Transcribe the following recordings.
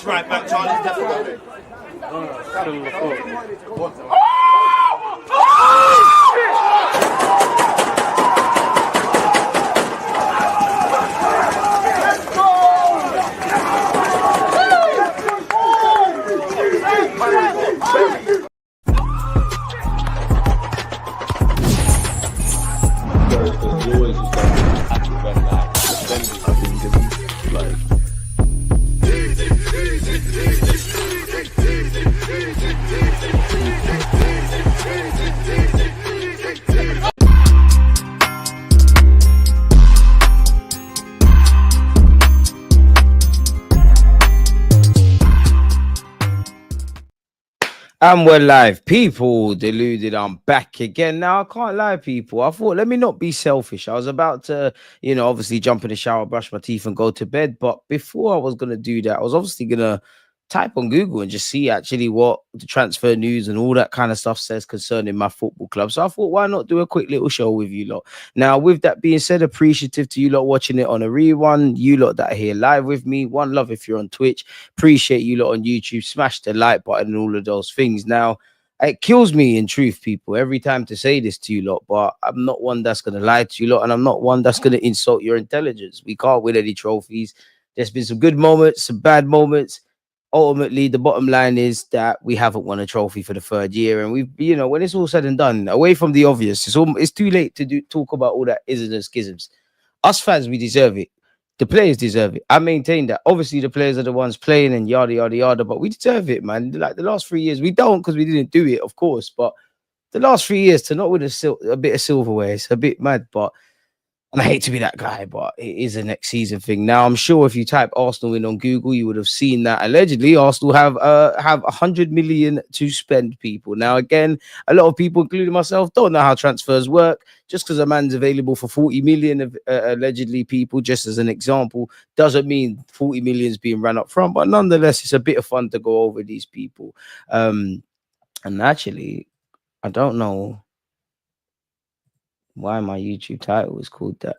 That's right, Matt Charlie's definitely. And we're live, people. Deluded, I'm back again. Now, I can't lie, people. I thought, let me not be selfish. I was about to, obviously jump in the shower, brush my teeth, and go to bed. But before I was going to do that, I was obviously going to type on Google and just see actually what the transfer news and all that kind of stuff says concerning my football club. So I thought, why not do a quick little show with you lot? Now, with that being said, appreciative to you lot watching it on a rerun, you lot that are here live with me. One love if you're on Twitch. Appreciate you lot on YouTube. Smash the like button and all of those things. Now, it kills me in truth, people, every time to say this to you lot, but I'm not one that's going to lie to you lot, and I'm not one that's going to insult your intelligence. We can't win any trophies. There's been some good moments, some bad moments. Ultimately, the bottom line is that we haven't won a trophy for the third year, and we've, when it's all said and done, away from the obvious, it's too late to talk about all that isms and schisms. Us fans, we deserve it. The players deserve it. I maintain that. Obviously, the players are the ones playing and yada yada yada, but we deserve it, man. Like the last 3 years, we don't because we didn't do it, of course. But the last 3 years to not win a bit of silverware, it's a bit mad, but. And I hate to be that guy, but it is a next season thing. Now, I'm sure if you type Arsenal in on Google, you would have seen that allegedly Arsenal have 100 million to spend, people. Now, again, a lot of people, including myself, don't know how transfers work. Just because a man's available for 40 million of allegedly, people, just as an example, doesn't mean 40 million is being run up front. But nonetheless, it's a bit of fun to go over these people. And actually, I don't know why my YouTube title is called that.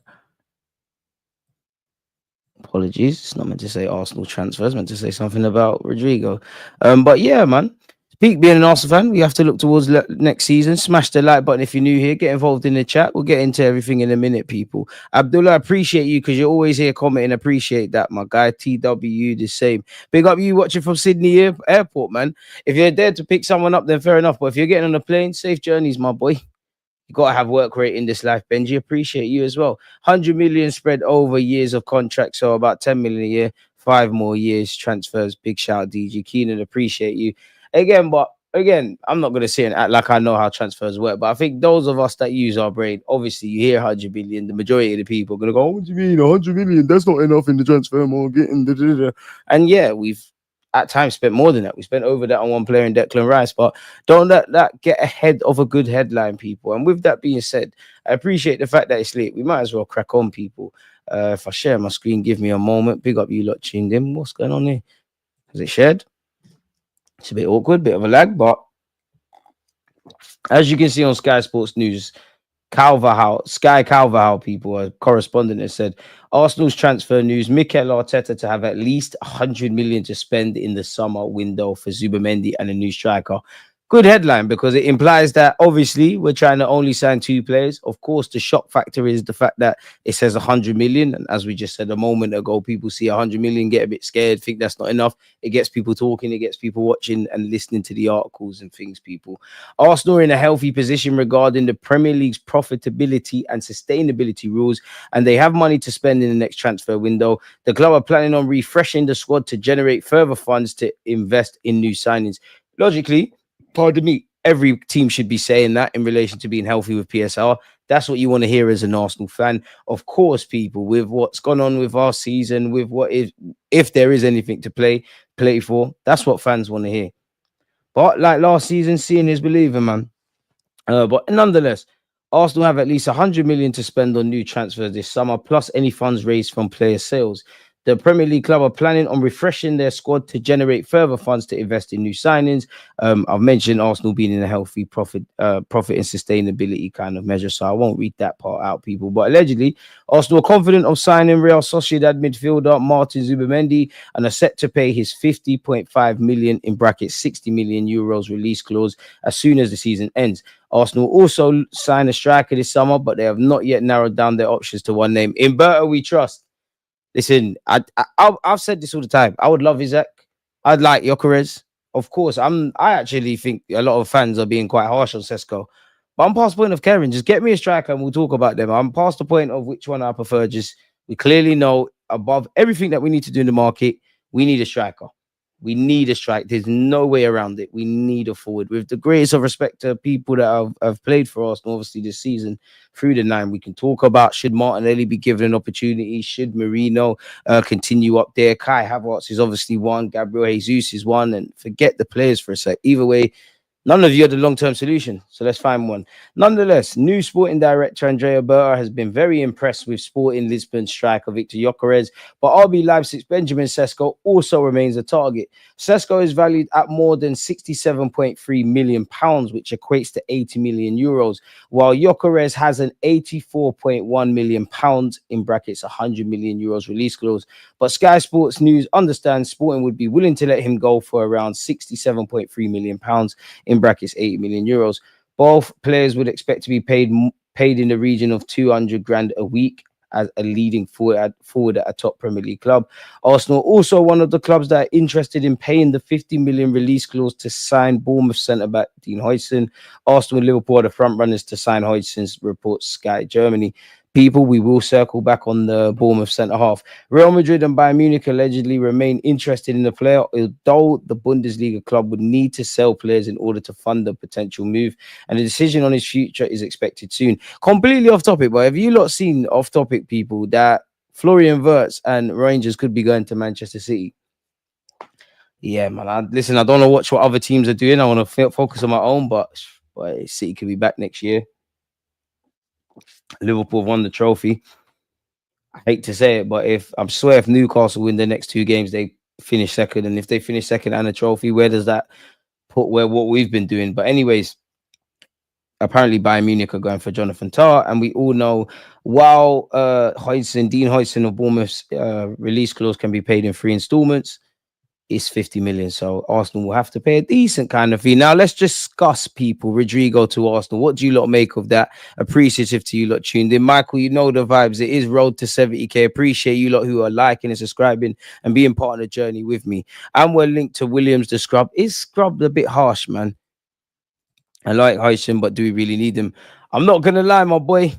Apologies. It's not meant to say Arsenal transfers, meant to say something about Rodrygo. But yeah, man. Speak being an Arsenal fan, we have to look towards next season. Smash the like button if you're new here. Get involved in the chat. We'll get into everything in a minute, people. Abdullah, I appreciate you because you're always here commenting. Appreciate that, my guy. TW, the same. Big up you watching from Sydney Airport, man. If you're there to pick someone up, then fair enough. But if you're getting on a plane, safe journeys, my boy. You got to have work rate in this life, Benji. Appreciate you as well. 100 million spread over years of contract, so about 10 million a year. 5 more years transfers. Big shout out, DG Keenan. Appreciate you again. But again, I'm not going to sit and act like I know how transfers work. But I think those of us that use our brain, obviously, you hear 100 million. The majority of the people are going to go, "What do you mean 100 million? That's not enough in the transfer market." And yeah, we've at times spent more than that. We spent over that on one player in Declan Rice, but don't let that get ahead of a good headline, people. And with that being said, I appreciate the fact that it's late. We might as well crack on, people. If I share my screen, give me a moment. Big up you lot tuned in. What's going on here? Has it shared? It's a bit awkward, bit of a lag, but as you can see on Sky Sports News, Sky Calverhow, people, a correspondent has said, Arsenal's transfer news, Mikel Arteta to have at least 100 million to spend in the summer window for Zubimendi and a new striker. Good headline because it implies that obviously we're trying to only sign 2 players. Of course, the shock factor is the fact that it says 100 million. And as we just said a moment ago, people see 100 million, get a bit scared, think that's not enough. It gets people talking, it gets people watching and listening to the articles and things, people. Arsenal are in a healthy position regarding the Premier League's profitability and sustainability rules, and they have money to spend in the next transfer window. The club are planning on refreshing the squad to generate further funds to invest in new signings. Logically, pardon me, every team should be saying that in relation to being healthy with PSR. That's what you want to hear as an Arsenal fan. Of course, people, with what's gone on with our season, with what if there is anything to play for, that's what fans want to hear. But like last season, seeing is believing, man. But nonetheless, Arsenal have at least 100 million to spend on new transfers this summer, plus any funds raised from player sales. The Premier League club are planning on refreshing their squad to generate further funds to invest in new signings. I've mentioned Arsenal being in a healthy profit and sustainability kind of measure, so I won't read that part out, people. But allegedly, Arsenal are confident of signing Real Sociedad midfielder Martin Zubimendi and are set to pay his 50.5 million in brackets 60 million euros release clause as soon as the season ends. Arsenal also signed a striker this summer, but they have not yet narrowed down their options to one name. In Berta, we trust. Listen, I've said this all the time. I would love Isaac. I'd like Gyökeres. Of course, I actually think a lot of fans are being quite harsh on Sesko, but I'm past the point of caring. Just get me a striker and we'll talk about them. I'm past the point of which one I prefer. Just we clearly know above everything that we need to do in the market, we need a striker. We need a strike. There's no way around it. We need a forward. With the greatest of respect to people that have played for us, obviously this season through the nine, we can talk about should Martinelli be given an opportunity? Should Marino continue up there? Kai Havertz is obviously one. Gabriel Jesus is one. And forget the players for a sec. Either way, none of you are the long-term solution, so let's find one. Nonetheless, new sporting director Andrea Berta has been very impressed with Sporting Lisbon striker Victor Gyökeres, but RB Leipzig's Benjamin Sesko also remains a target. Sesko is valued at more than £67.3 million, which equates to 80 million euros, while Gyökeres has an £84.1 million in brackets 100 million euros release clause. But Sky Sports News understands Sporting would be willing to let him go for around £67.3 million in brackets 80 million euros. Both players would expect to be paid in the region of 200 grand a week as a leading forward at a top Premier League club. Arsenal also one of the clubs that are interested in paying the 50 million release clause to sign Bournemouth centre-back Dean Huijsen. Arsenal and Liverpool are the front runners to sign Huijsen, reports Sky Germany. People, we will circle back on the Bournemouth centre-half. Real Madrid and Bayern Munich allegedly remain interested in the player, although the Bundesliga club would need to sell players in order to fund the potential move, and a decision on his future is expected soon. Completely off topic, but have you not seen off topic, people, that Florian Wirtz and Rangers could be going to Manchester City? Yeah, man. Listen, I don't know what other teams are doing. I want to focus on my own, but City could be back next year. Liverpool won the trophy. I hate to say it, but if Newcastle win the next two games, they finish second. And if they finish second and a trophy, where does that put what we've been doing? But anyways, apparently Bayern Munich are going for Jonathan Tah, and we all know while Dean Huijsen of Bournemouth's release clause can be paid in 3 installments, it's 50 million. So Arsenal will have to pay a decent kind of fee. Now let's discuss, people. Rodrygo to Arsenal. What do you lot make of that? Appreciative to you lot tuned in. Michael, you know the vibes. It is road to 70k. Appreciate you lot who are liking and subscribing and being part of the journey with me. And we're linked to Williams the Scrub. Is Scrub a bit harsh, man? I like Huijsen, but do we really need him? I'm not gonna lie, my boy.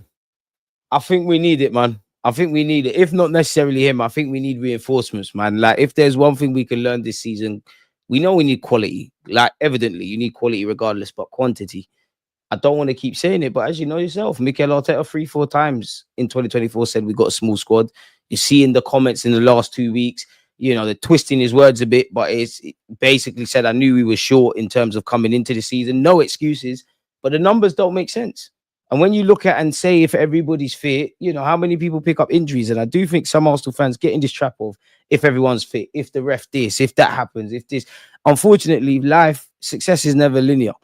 I think we need it, man. I think we need it. If not necessarily him, I think we need reinforcements, man. Like, if there's one thing we can learn this season, we know we need quality. Like, evidently, you need quality regardless, but quantity. I don't want to keep saying it, but as you know yourself, Mikel Arteta 3-4 times in 2024 said we got a small squad. You see in the comments in the last 2 weeks, you know, they're twisting his words a bit, but it basically said I knew we were short in terms of coming into the season. No excuses, but the numbers don't make sense. And when you look at and say if everybody's fit, you know, how many people pick up injuries? And I do think some Arsenal fans get in this trap of if everyone's fit, if the ref this, if that happens, if this. Unfortunately, success is never linear.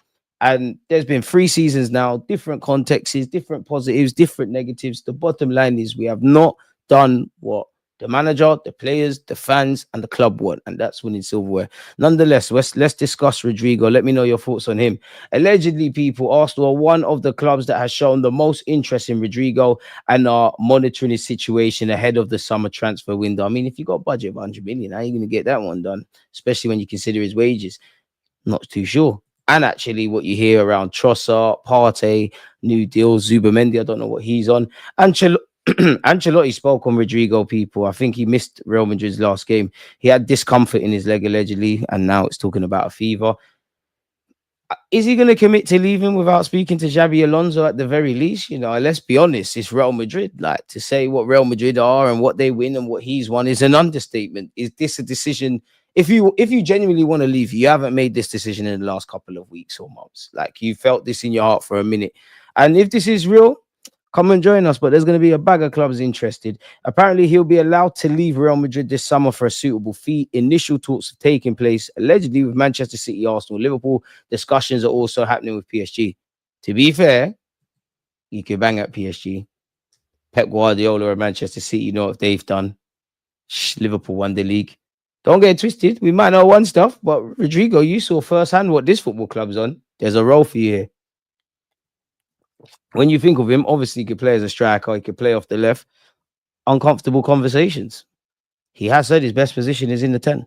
And there's been 3 seasons now, different contexts, different positives, different negatives. The bottom line is we have not done what the manager, the players, the fans, and the club want, and that's winning silverware. Nonetheless, let's discuss Rodrygo. Let me know your thoughts on him. Allegedly, people, Arsenal are one of the clubs that has shown the most interest in Rodrygo and are monitoring his situation ahead of the summer transfer window. I mean, if you got a budget of 100 million, how are you going to get that one done? Especially when you consider his wages. Not too sure. And actually, what you hear around Trossard, Partey, new deals, Zubimendi, I don't know what he's on. Ancelotti spoke on Rodrygo, people. I think he missed Real Madrid's last game. He had discomfort in his leg, allegedly, and now it's talking about a fever. Is he going to commit to leaving without speaking to Xabi Alonso at the very least? You know, let's be honest, it's Real Madrid. Like, to say what Real Madrid are and what they win and what he's won is an understatement. Is this a decision? If you genuinely want to leave, you haven't made this decision in the last couple of weeks or months. Like, you felt this in your heart for a minute. And if this is real, Come and join us. But there's going to be a bag of clubs interested. Apparently, he'll be allowed to leave Real Madrid this summer for a suitable fee. Initial talks have taken place, allegedly with Manchester City, Arsenal, Liverpool. Discussions are also happening with PSG. To be fair, you could bang at PSG. Pep Guardiola or Manchester City, you know what they've done. Liverpool won the league. Don't get it twisted. We might know one stuff, but Rodrygo, you saw firsthand what this football club's on. There's a role for you here. When you think of him, obviously he could play as a striker, he could play off the left. Uncomfortable conversations. He has said his best position is in the 10.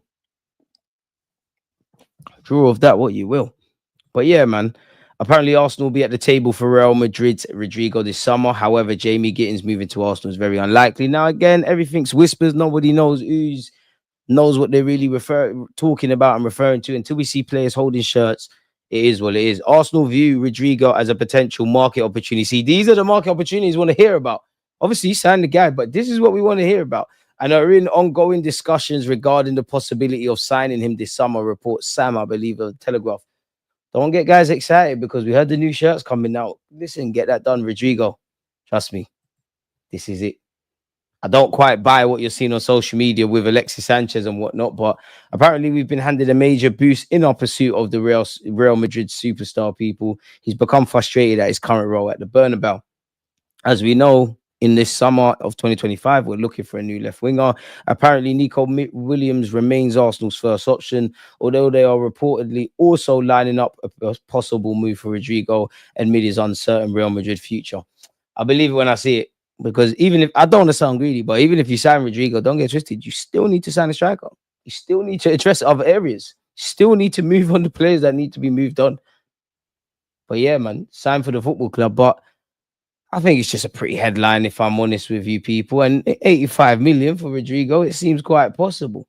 Draw of that what you will. But yeah, man. Apparently, Arsenal will be at the table for Real Madrid's Rodrygo this summer. However, Jamie Gittins moving to Arsenal is very unlikely. Now, again, everything's whispers. Nobody knows what they're really talking about and referring to. Until we see players holding shirts, it is what it is. Arsenal view Rodrygo as a potential market opportunity. See, these are the market opportunities we want to hear about. Obviously, you signed the guy, but this is what we want to hear about. And are in ongoing discussions regarding the possibility of signing him this summer, reports Sam, I believe, of the Telegraph. Don't get guys excited because we heard the new shirts coming out. Listen, get that done, Rodrygo. Trust me, this is it. I don't quite buy what you're seeing on social media with Alexis Sanchez and whatnot, but apparently we've been handed a major boost in our pursuit of the Real Madrid superstar, people. He's become frustrated at his current role at the Bernabeu. As we know, in this summer of 2025, we're looking for a new left winger. Apparently, Nico Williams remains Arsenal's first option, although they are reportedly also lining up a possible move for Rodrygo amid his uncertain Real Madrid future. I believe it when I see it, because even if I don't want to sound greedy, but even if you sign Rodrygo, don't get twisted, you still need to sign a striker. You still need to address other areas. You still need to move on the players that need to be moved on. But yeah, man, sign for the football club. But I think it's just a pretty headline, if I'm honest with you, people. And 85 million for Rodrygo, it seems quite possible.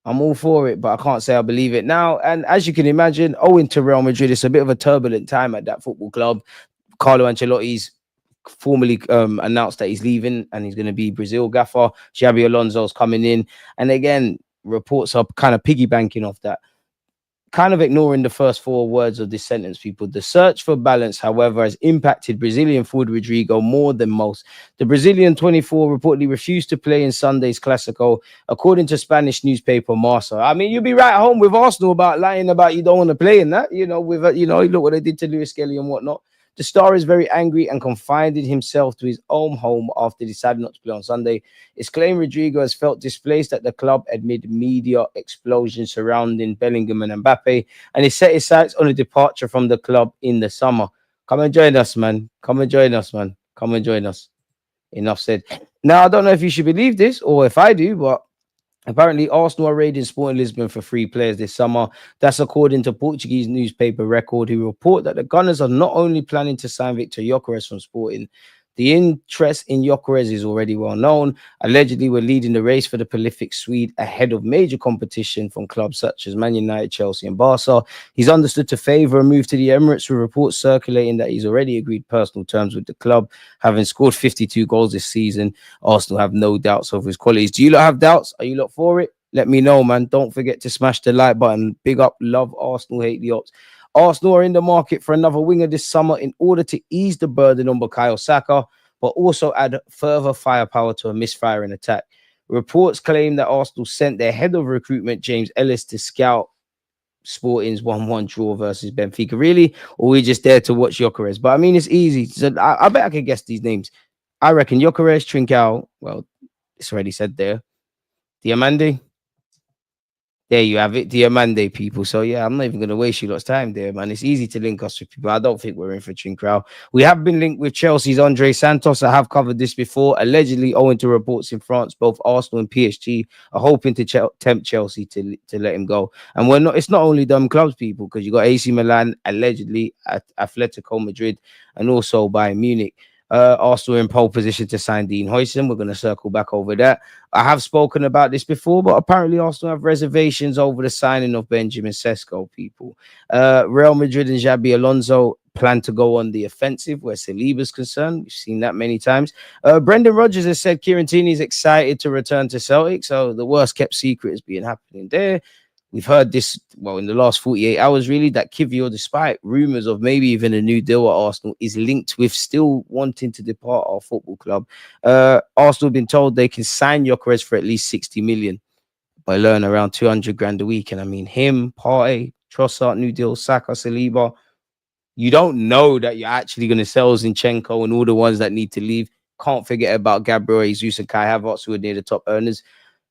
I'm all for it, but I can't say I believe it now. And as you can imagine, owing to Real Madrid, it's a bit of a turbulent time at that football club. Carlo Ancelotti's formally announced that he's leaving and he's going to be Brazil gaffer. Xabi Alonso's coming in. And again, reports are kind of piggybanking off that. Kind of ignoring the first four words of this sentence, people. The search for balance, however, has impacted Brazilian forward Rodrygo more than most. The Brazilian 24 reportedly refused to play in Sunday's Clasico, according to Spanish newspaper Marca. I mean, you'd be right home with Arsenal about lying about you don't want to play in that, look what they did to Lewis Kelly and whatnot. The star is very angry and confined himself to his own home after deciding not to play on Sunday. It's claimed Rodrygo has felt displaced at the club amid media explosions surrounding Bellingham and Mbappe, and he set his sights on a departure from the club in the summer. Come and join us, man. Come and join us, man. Come and join us. Enough said. Now, I don't know if you should believe this or if I do, but apparently, Arsenal are raiding Sporting Lisbon for 3 players this summer. That's according to Portuguese newspaper Record, who report that the Gunners are not only planning to sign Victor Gyökeres from Sporting. The interest in Gyökeres is already well known. Allegedly, we're leading the race for the prolific Swede ahead of major competition from clubs such as Man United, Chelsea, and Barca. He's understood to favour a move to the Emirates, with reports circulating that he's already agreed personal terms with the club, having scored 52 goals this season. Arsenal have no doubts over his qualities. Do you lot have doubts? Are you lot for it? Let me know, man. Don't forget to smash the like button. Big up, love Arsenal, hate the ops. Arsenal are in the market for another winger this summer in order to ease the burden on Bukayo Saka, but also add further firepower to a misfiring attack. Reports claim that Arsenal sent their head of recruitment, James Ellis, to scout Sporting's 1-1 draw versus Benfica. Really? Or we just there to watch Gyökeres? But I mean, it's easy. So I bet I can guess these names. I reckon Gyökeres, Trincao. Well, it's already said there. Diamande. There you have it, Diamande, people. So yeah, I'm not even going to waste you lot's time there, man. It's easy to link us with people. I don't think we're in for Trincao. We have been linked with Chelsea's Andre Santos. I have covered this before. Allegedly, owing to reports in France, both Arsenal and PSG are hoping to tempt Chelsea to let him go. And we're not. It's not only them clubs, people, because you got AC Milan, allegedly at Atletico Madrid, and also Bayern Munich. Arsenal in pole position to sign Dean Huijsen. We're going to circle back over that. I have spoken about this before, but apparently Arsenal have reservations over the signing of Benjamin Sesko, people. Real Madrid and Xabi Alonso plan to go on the offensive where Saliba's concerned. We've seen that many times. Brendan Rodgers has said Kieran Tierney is excited to return to Celtic, so the worst kept secret is being happening there. we've heard this, well, in the last 48 hours, really, that Kivior, despite rumours of maybe even a new deal at Arsenal, is linked with still wanting to depart our football club. Arsenal have been told they can sign Gyökeres for at least 60 million by learn around 200 grand a week. And I mean, him, Partey, Trossard, new deal, Saka, Saliba, you don't know that you're actually going to sell Zinchenko and all the ones that need to leave. Can't forget about Gabriel Jesus and Kai Havertz, who are near the top earners.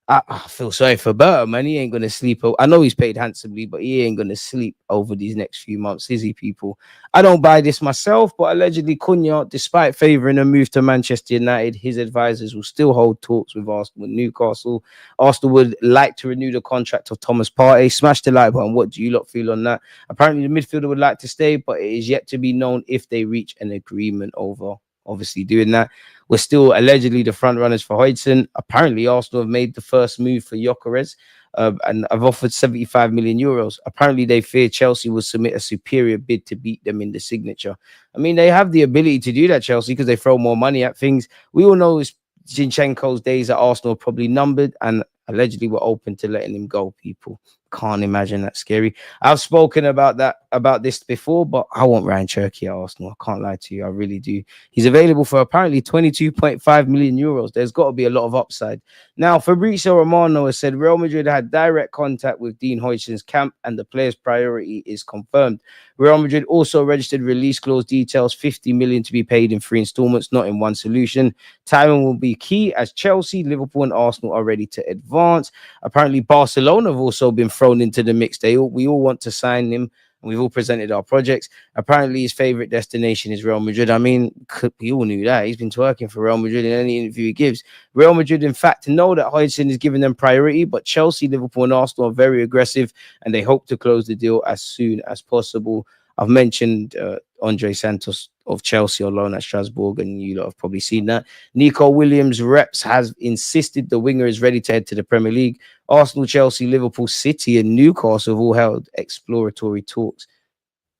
I feel sorry for Burton, man. He ain't going to sleep. I know he's paid handsomely, but he ain't going to sleep over these next few months, is he, people? I don't buy this myself, but allegedly Cunha, despite favouring a move to Manchester United, his advisors will still hold talks with Arsenal and Newcastle. Arsenal would like to renew the contract of Thomas Partey. Smash the like button. What do you lot feel on that? Apparently, the midfielder would like to stay, but it is yet to be known if they reach an agreement over obviously doing that. We're still allegedly the front runners for Hodgson. Apparently, Arsenal have made the first move for Gyökeres and have offered 75 million euros. Apparently, they fear Chelsea will submit a superior bid to beat them in the signature. I mean, they have the ability to do that, Chelsea, because they throw more money at things. We all know Zinchenko's days at Arsenal are probably numbered, and allegedly we're open to letting him go, people. Can't imagine that scary. I've spoken about this before, but I want Ryan Cherky at Arsenal. I can't lie to you. I really do. He's available for apparently 22.5 million euros. There's got to be a lot of upside. Now, Fabrizio Romano has said Real Madrid had direct contact with Dean Huijsen's camp and the player's priority is confirmed. Real Madrid also registered release clause details, 50 million to be paid in 3 installments, not in one solution. Timing will be key as Chelsea, Liverpool and Arsenal are ready to advance. Apparently, Barcelona have also been thrown into the mix. We all want to sign him. We've all presented our projects. Apparently, his favorite destination is Real Madrid. I mean, we all knew that. He's been twerking for Real Madrid in any interview he gives. Real Madrid, in fact, know that Hodgson is giving them priority, but Chelsea, Liverpool, and Arsenal are very aggressive, and they hope to close the deal as soon as possible. I've mentioned Andre Santos of Chelsea on loan at Strasbourg, and you lot have probably seen that. Nico Williams' reps has insisted the winger is ready to head to the Premier League. Arsenal, Chelsea, Liverpool, City, and Newcastle have all held exploratory talks.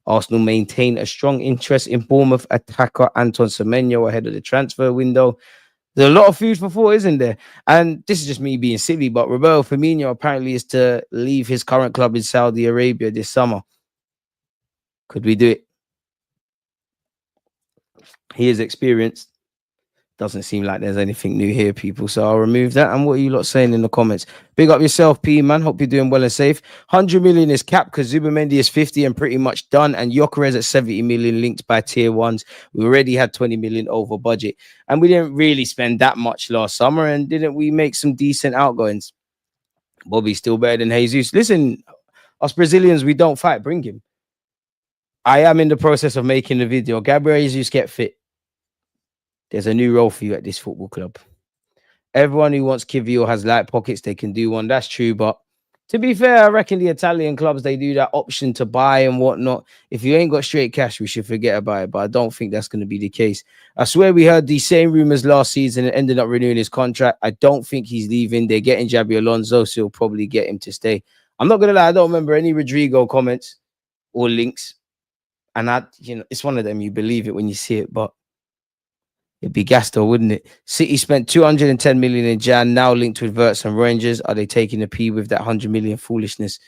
Arsenal maintain a strong interest in Bournemouth attacker Anton Semenyo ahead of the transfer window. There's a lot of food for thought, isn't there? And this is just me being silly, but Roberto Firmino apparently is to leave his current club in Saudi Arabia this summer. Could we do it? He is experienced. Doesn't seem like there's anything new here, people. So I'll remove that. And what are you lot saying in the comments? Big up yourself, P, man. Hope you're doing well and safe. 100 million is capped because Zubimendi is 50 and pretty much done. And Gyökeres at 70 million linked by tier ones. We already had 20 million over budget. And we didn't really spend that much last summer. And didn't we make some decent outgoings? Bobby's still better than Jesus. Listen, us Brazilians, we don't fight. Bring him. I am in the process of making the video. Gabriel Jesus, get fit. There's a new role for you at this football club. Everyone who wants Kivior has light pockets. They can do one. That's true. But to be fair, I reckon the Italian clubs, they do that option to buy and whatnot. If you ain't got straight cash, we should forget about it. But I don't think that's going to be the case. I swear we heard these same rumors last season and ended up renewing his contract. I don't think he's leaving. They're getting Xabi Alonso, so he'll probably get him to stay. I'm not going to lie. I don't remember any Rodrygo comments or links. And it's one of them. You believe it when you see it, but it'd be gas though, wouldn't it? City spent 210 million in Jan, now linked with Verts and Rangers. Are they taking a P with that 100 million foolishness?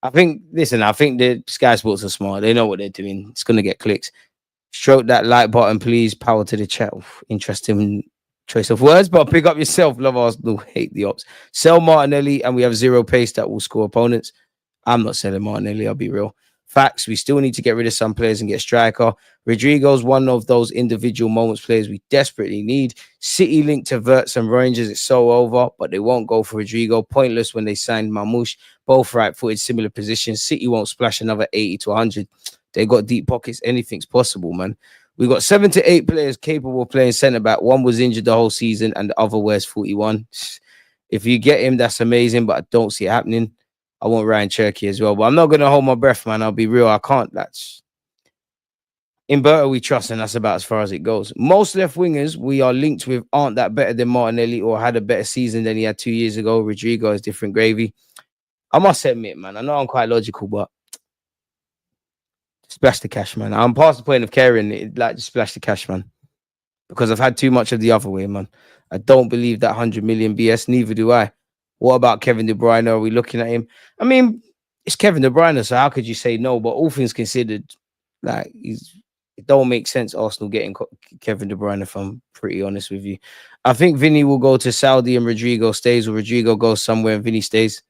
I think the Sky Sports are smart. They know what they're doing. It's going to get clicks. Stroke that like button, please. Power to the chat. Oof, interesting choice of words, but pick up yourself. Love Arsenal, hate the ops. Sell Martinelli, and we have zero pace that will score opponents. I'm not selling Martinelli, I'll be real. Facts, we still need to get rid of some players and get striker. Rodrygo's one of those individual moments players we desperately need. City linked to Verts and Rangers, it's so over, but they won't go for Rodrygo. Pointless when they signed Mamouche. Both right-footed, similar positions. City won't splash another 80 to 100. They got deep pockets. Anything's possible, man. We got 7 to 8 players capable of playing centre-back. One was injured the whole season and the other wears 41. If you get him, that's amazing, but I don't see it happening. I want Ryan Cherky as well, but I'm not going to hold my breath, man. I'll be real. I can't. That's in Berta we trust, and that's about as far as it goes. Most left wingers we are linked with aren't that better than Martinelli or had a better season than he had 2 years ago. Rodrygo is different gravy. I must admit, man, I know I'm quite logical, but splash the cash, man. I'm past the point of caring. Just splash the cash, man, because I've had too much of the other way, man. I don't believe that 100 million BS. Neither do I. What about Kevin De Bruyne? Are we looking at him? I mean, it's Kevin De Bruyne, so how could you say no? But all things considered, like it don't make sense Arsenal getting Kevin De Bruyne, if I'm pretty honest with you. I think Vinny will go to Saudi and Rodrygo stays, or Rodrygo goes somewhere and Vinny stays.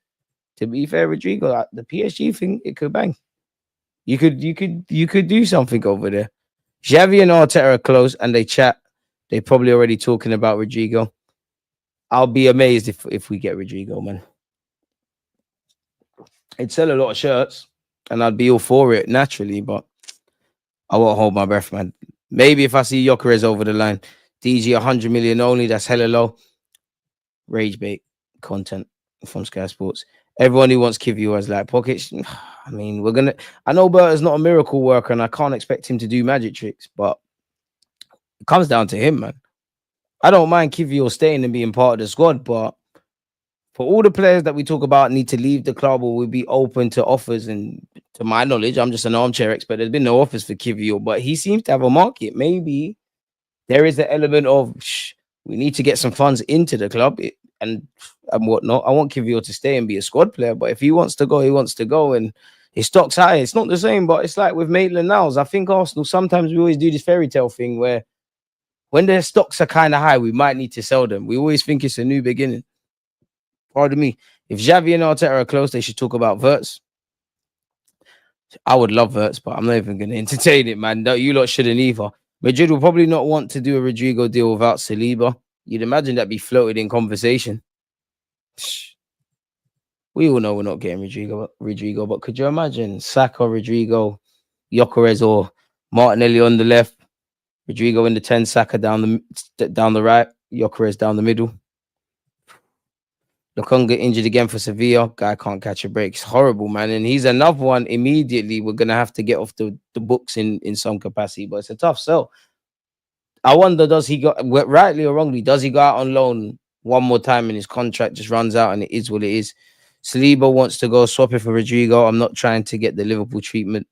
To be fair, Rodrygo, the PSG thing, it could bang. You could do something over there. Xavi and Arteta are close and they chat. They're probably already talking about Rodrygo. I'll be amazed if we get Rodrygo, man. It'd sell a lot of shirts, and I'd be all for it naturally, but I won't hold my breath, man. Maybe if I see Gyökeres over the line, DG 100 million only, that's hella low. Rage bait content from Sky Sports. Everyone who wants Kivio has like pockets. I mean, I know Berta's not a miracle worker, and I can't expect him to do magic tricks, but it comes down to him, man. I don't mind Kivio staying and being part of the squad, but for all the players that we talk about need to leave the club or will be open to offers, and to my knowledge, I'm just an armchair expert. There's been no offers for Kivio, but he seems to have a market. Maybe there is an element of we need to get some funds into the club and whatnot. I want Kivio to stay and be a squad player, but if he wants to go, he wants to go, and his stock's high. It's not the same, but it's like with Maitland-Niles. I think Arsenal, sometimes we always do this fairy tale thing where when their stocks are kind of high, we might need to sell them. We always think it's a new beginning. Pardon me. If Xavi and Arteta are close, they should talk about Verts. I would love Verts, but I'm not even going to entertain it, man. No, you lot shouldn't either. Madrid will probably not want to do a Rodrygo deal without Saliba. You'd imagine that'd be floated in conversation. We all know we're not getting Rodrygo, but could you imagine Saka, Rodrygo, Gyökeres, or Martinelli on the left, Rodrygo in the 10, Saka down the right, Gyökeres down the middle. Lokonga injured again for Sevilla. Guy can't catch a break. It's horrible, man. And he's another one immediately we're going to have to get off the books in some capacity. But it's a tough sell. I wonder, does he go, rightly or wrongly, does he go out on loan one more time and his contract just runs out and it is what it is? Saliba wants to go swap it for Rodrygo. I'm not trying to get the Liverpool treatment.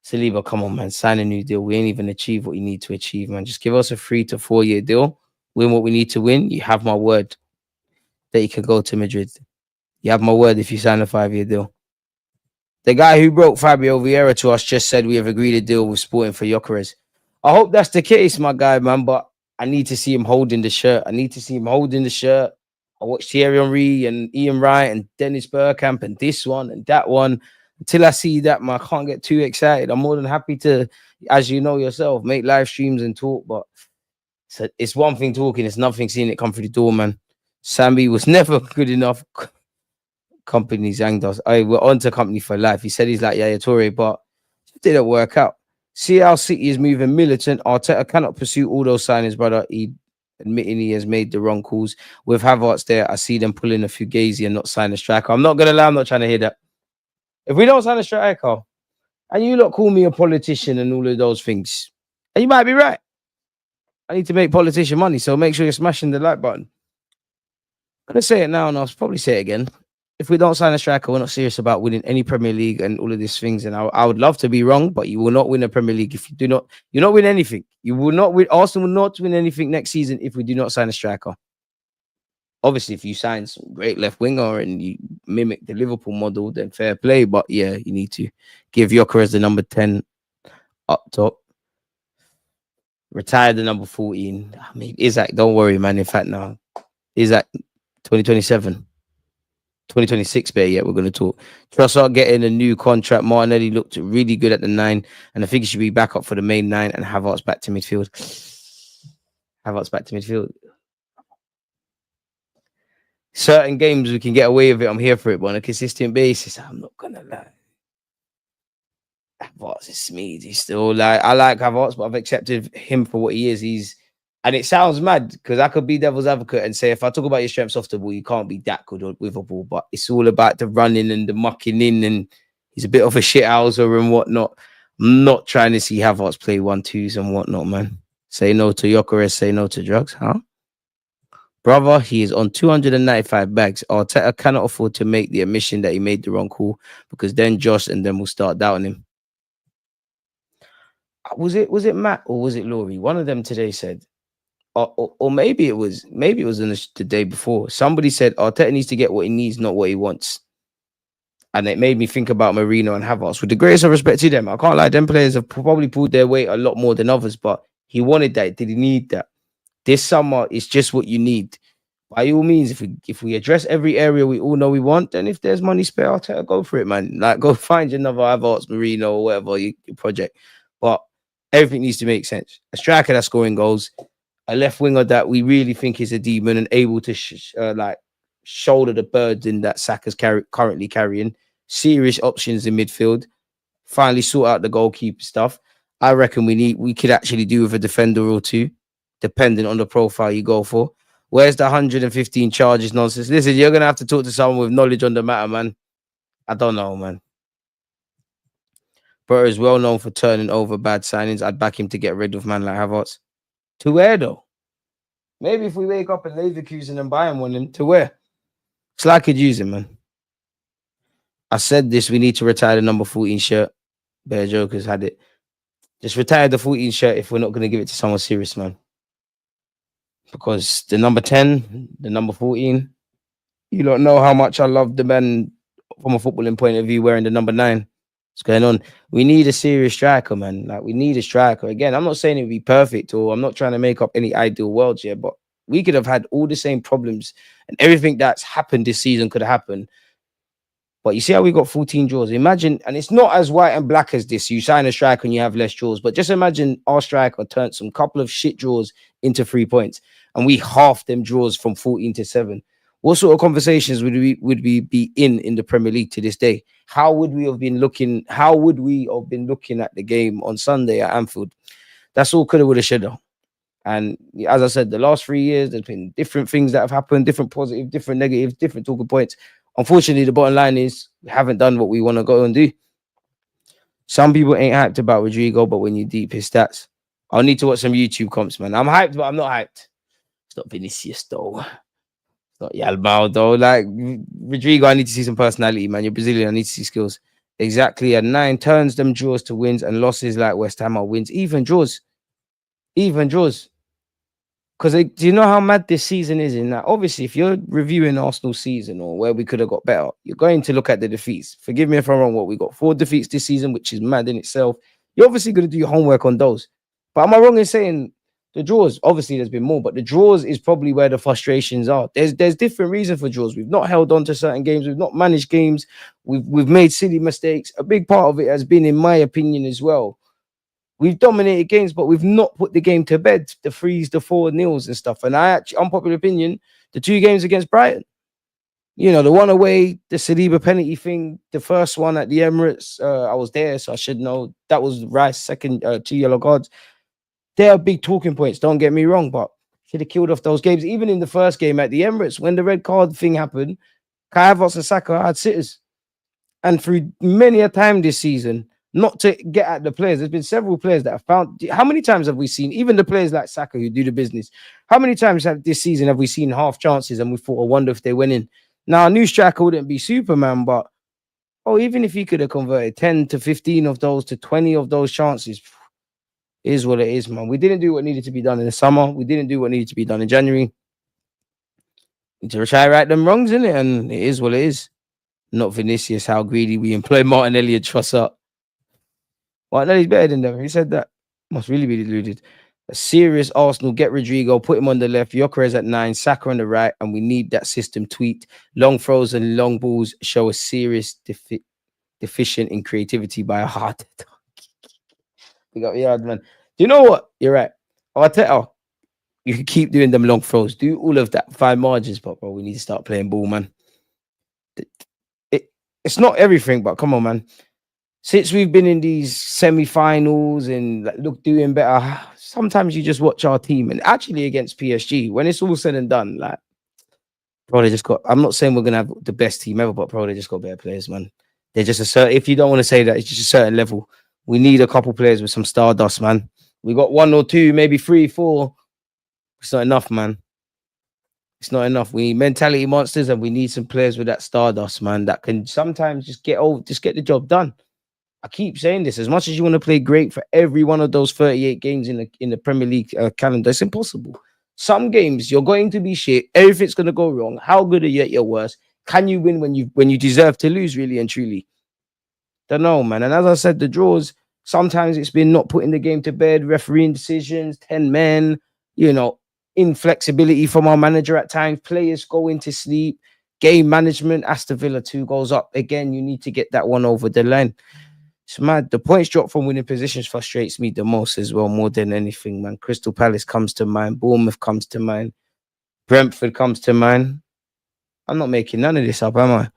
Saliba, come on, man. Sign a new deal. We ain't even achieved what you need to achieve, man. Just give us a 3 to 4 year deal. Win what we need to win. You have my word that you can go to Madrid. You have my word if you sign a 5-year deal. The guy who broke Fabio Vieira to us just said we have agreed a deal with Sporting for Gyökeres. I hope that's the case, my guy, man, but I need to see him holding the shirt. I watched Thierry Henry and Ian Wright and Dennis Bergkamp and this one and that one. Until I see that, man, I can't get too excited. I'm more than happy to, as you know yourself, make live streams and talk, but it's one thing talking. It's nothing seeing it come through the door, man. Sambi was never good enough. Company zanged us. We're on to company for life. He said he's like Yaya Toure, but it didn't work out. See how City is moving militant. Arteta cannot pursue all those signings, brother. He admitting he has made the wrong calls. With Havertz there, I see them pulling a Fugazi and not sign a striker. I'm not going to lie. I'm not trying to hear that. If we don't sign a striker, and you lot call me a politician and all of those things, and you might be right. I need to make politician money, so make sure you're smashing the like button. I'm going to say it now, and I'll probably say it again. If we don't sign a striker, we're not serious about winning any Premier League and all of these things. And I would love to be wrong, but you will not win a Premier League if you not win anything. You will not win. Arsenal will not win anything next season if we do not sign a striker. Obviously, if you sign some great left winger and you mimic the Liverpool model, then fair play. But yeah, you need to give Gyökeres the number 10 up top. Retire the number 14. I mean, Isaac, don't worry, man. In fact, now, Isaac 2027, 2026, better yet, we're going to talk. Trossard getting a new contract. Martinelli looked really good at the 9, and I think he should be back up for the main 9 and Havertz back to midfield. Certain games we can get away with it. I'm here for it, but on a consistent basis, I'm not going to lie. Havertz is Smeed. Still I like Havertz, but I've accepted him for what he is. And it sounds mad because I could be devil's advocate and say, if I talk about your strengths off the ball, you can't be that good with a ball. But it's all about the running and the mucking in, and he's a bit of a shithouser and whatnot. I'm not trying to see Havertz play 1-2s and whatnot, man. Say no to Gyökeres, say no to drugs, huh? Brother, he is on 295 bags. Arteta cannot afford to make the admission that he made the wrong call, because then Josh and them will start doubting him. Was it Matt or was it Laurie? One of them today said, or maybe it was in the day before. Somebody said Arteta needs to get what he needs, not what he wants. And it made me think about Marino and Havertz. With the greatest of respect to them, I can't lie, them players have probably pulled their weight a lot more than others, but he wanted that. Did he need that? This summer is just what you need. By all means, if we address every area we all know we want, then if there's money spare, I'll tell go for it, man. Like go find your another Havertz, Marino, or whatever your project. But everything needs to make sense. A striker that's scoring goals, a left winger that we really think is a demon and able to like shoulder the burden that Saka's currently carrying. Serious options in midfield. Finally sort out the goalkeeper stuff. I reckon we could actually do with a defender or two, depending on the profile you go for. Where's the 115 charges nonsense? Listen, you're gonna have to talk to someone with knowledge on the matter, man. I don't know, man. Bro is well known for turning over bad signings. I'd back him to get rid of man like Havertz. To where though? Maybe if we wake up in Leverkusen and buy him one, to where? So I could use him, man. I said this, we need to retire the number 14 shirt. Bear Jokers had it. Just retire the 14 shirt if we're not going to give it to someone serious, man. Because the number 10, the number 14, you don't know how much I love the man from a footballing point of view wearing the number 9. What's going on? We need a serious striker, man. Like, we need a striker. Again, I'm not saying it would be perfect, or I'm not trying to make up any ideal worlds here, but we could have had all the same problems and everything that's happened this season could have happened. But you see how we got 14 draws? Imagine, and it's not as white and black as this. You sign a striker and you have less draws. But just imagine our striker turned some couple of shit draws into 3 points, and we halved them draws from 14 to 7. What sort of conversations would we be in the Premier League to this day? How would we have been looking? How would we have been looking at the game on Sunday at Anfield? That's all coulda, woulda, shoulda. And as I said, the last 3 years, there's been different things that have happened, different positive, different negative, different talking points. Unfortunately, the bottom line is we haven't done what we want to go and do. Some people ain't hyped about Rodrygo, but when you deep his stats, I'll need to watch some YouTube comps, man. I'm hyped, but I'm not hyped. It's not Vinicius, though. It's not Yalmao, though. Like, Rodrygo, I need to see some personality, man. You're Brazilian, I need to see skills. Exactly. A 9 turns them draws to wins, and losses like West Ham are wins. Even draws. Even draws. Because do you know how mad this season is in that? Obviously, if you're reviewing Arsenal's season or where we could have got better, you're going to look at the defeats. Forgive me if I'm wrong. What we got 4 defeats this season, which is mad in itself. You're obviously going to do your homework on those. But am I wrong in saying the draws? Obviously, there's been more, but the draws is probably where the frustrations are. There's different reasons for draws. We've not held on to certain games. We've not managed games. We've made silly mistakes. A big part of it has been, in my opinion, as well. We've dominated games, but we've not put the game to bed. The 3s, the 4-0s and stuff. And I actually, unpopular opinion, the 2 games against Brighton, you know, the one away, the Saliba penalty thing, the first one at the Emirates, I was there, so I should know. That was Rice, second, 2 yellow cards. They are big talking points, don't get me wrong, but should have killed off those games. Even in the first game at the Emirates, when the red card thing happened, Kai Havertz and Saka had sitters. And through many a time this season, not to get at the players, there's been several players that have found. How many times have we seen, even the players like Saka who do the business, how many times this season have we seen half chances and we thought, I wonder if they went in? Now, a new striker wouldn't be Superman, but even if he could have converted 10 to 15 of those to 20 of those chances, is what it is, man. We didn't do what needed to be done in the summer. We didn't do what needed to be done in January. Need to try right them wrongs, innit? And it is what it is. Not Vinicius, how greedy we employ Martinelli and trust up. Martinelli's better than them. Who said that? Must really be deluded. A serious Arsenal, get Rodrygo, put him on the left, Gyökeres at 9, Saka on the right, and we need that system tweaked. Long throws and long balls show a serious deficient in creativity by a heart. We got yard, man. Do you know what? You're right. Arteta, you can keep doing them long throws. Do all of that. 5 margins, but bro, we need to start playing ball, man. It's not everything, but come on, man. Since we've been in these semi-finals and look doing better, sometimes you just watch our team, and actually against PSG, when it's all said and done, like, bro, they just got. I'm not saying we're gonna have the best team ever, but bro, they just got better players, man. They're just a certain. If you don't want to say that, it's just a certain level. We need a couple players with some stardust, man. We got 1 or 2, maybe 3, 4. It's not enough, man. It's not enough. We need mentality monsters, and we need some players with that stardust, man, that can sometimes just get the job done. I keep saying this. As much as you want to play great for every one of those 38 games in the Premier League calendar, it's impossible. Some games you're going to be shit. Everything's going to go wrong. How good are you at your worst? Can you win when you deserve to lose? Really and truly, don't know, man. And as I said, the draws. Sometimes it's been not putting the game to bed, refereeing decisions, 10 men. You know, inflexibility from our manager at times. Players going to sleep. Game management. Aston Villa 2 goals up again. You need to get that one over the line. It's mad. The points drop from winning positions frustrates me the most as well, more than anything, man. Crystal Palace comes to mind. Bournemouth comes to mind. Brentford comes to mind. I'm not making none of this up, am I?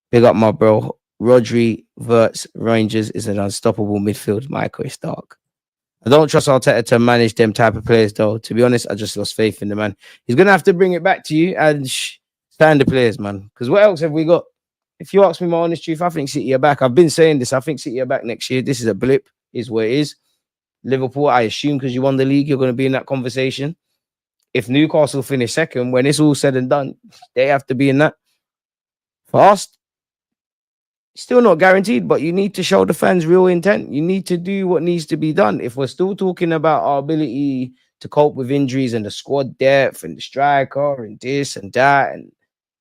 Big up my bro. Rodri versus Rangers is an unstoppable midfield. Michael Stark. I don't trust Arteta to manage them type of players, though. To be honest, I just lost faith in the man. He's going to have to bring it back to you and stand the players, man. Because what else have we got? If you ask me my honest truth, I think City are back. I've been saying this. I think City are back next year. This is a blip, is what it is. Liverpool, I assume because you won the league, you're going to be in that conversation. If Newcastle finish second, when it's all said and done, they have to be in that. For us, still not guaranteed, but you need to show the fans real intent. You need to do what needs to be done. If we're still talking about our ability to cope with injuries and the squad depth and the striker and this and that and